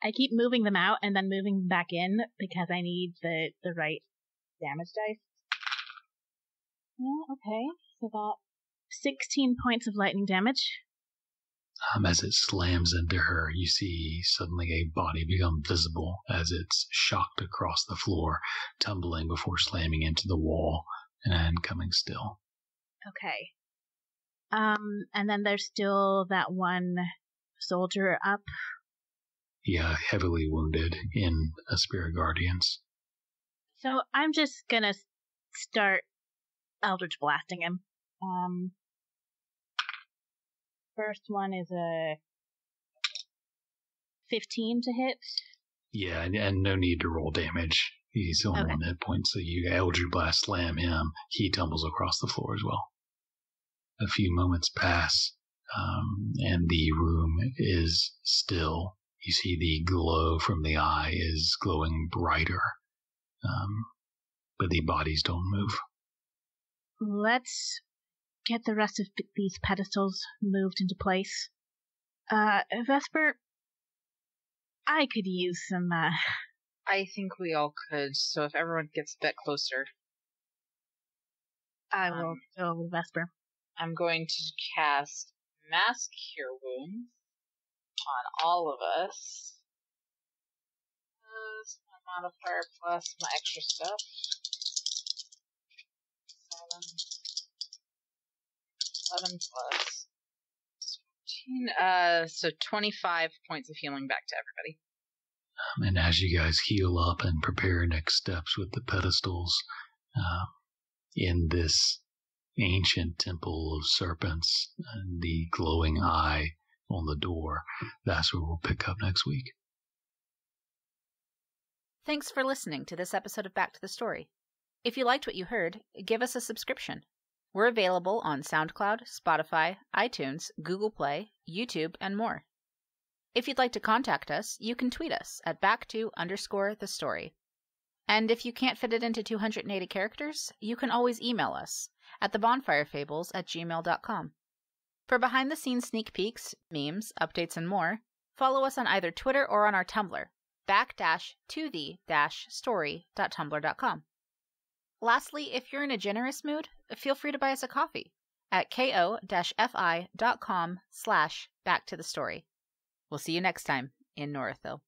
I keep moving them out and then moving them back in because I need the right damage dice. Yeah, okay. So that's 16 points of lightning damage. As it slams into her, you see suddenly a body become visible as it's shocked across the floor, tumbling before slamming into the wall and coming still. Okay. And then there's still that one soldier up. Yeah, heavily wounded in a Spirit Guardians. So I'm just gonna start Eldritch Blasting him. First one is a 15 to hit. Yeah, and no need to roll damage. He's only 1 hit point, so you Eldritch Blast slam him. He tumbles across the floor as well. A few moments pass, and the room is still. You see the glow from the eye is glowing brighter, but the bodies don't move. Let's get the rest of these pedestals moved into place. Vesper, I could use some, I think we all could, so if everyone gets a bit closer. I will go with Vesper. I'm going to cast Mass Cure Wounds on all of us. My modifier plus my extra stuff. 11 plus 14. So 25 points of healing back to everybody. And as you guys heal up and prepare next steps with the pedestals, in this ancient temple of serpents and the glowing eye on the door, that's where we'll pick up next week. Thanks for listening to this episode of Back to the Story. If you liked what you heard, give us a subscription. We're available on SoundCloud, Spotify, iTunes, Google Play, YouTube, and more. If you'd like to contact us, you can tweet us at @back2_the_story. And if you can't fit it into 280 characters, you can always email us at thebonfirefables@gmail.com. For behind-the-scenes sneak peeks, memes, updates, and more, follow us on either Twitter or on our Tumblr, back-to-the-story.tumblr.com. Lastly, if you're in a generous mood, feel free to buy us a coffee at ko-fi.com/backtothestory. We'll see you next time in Norathil.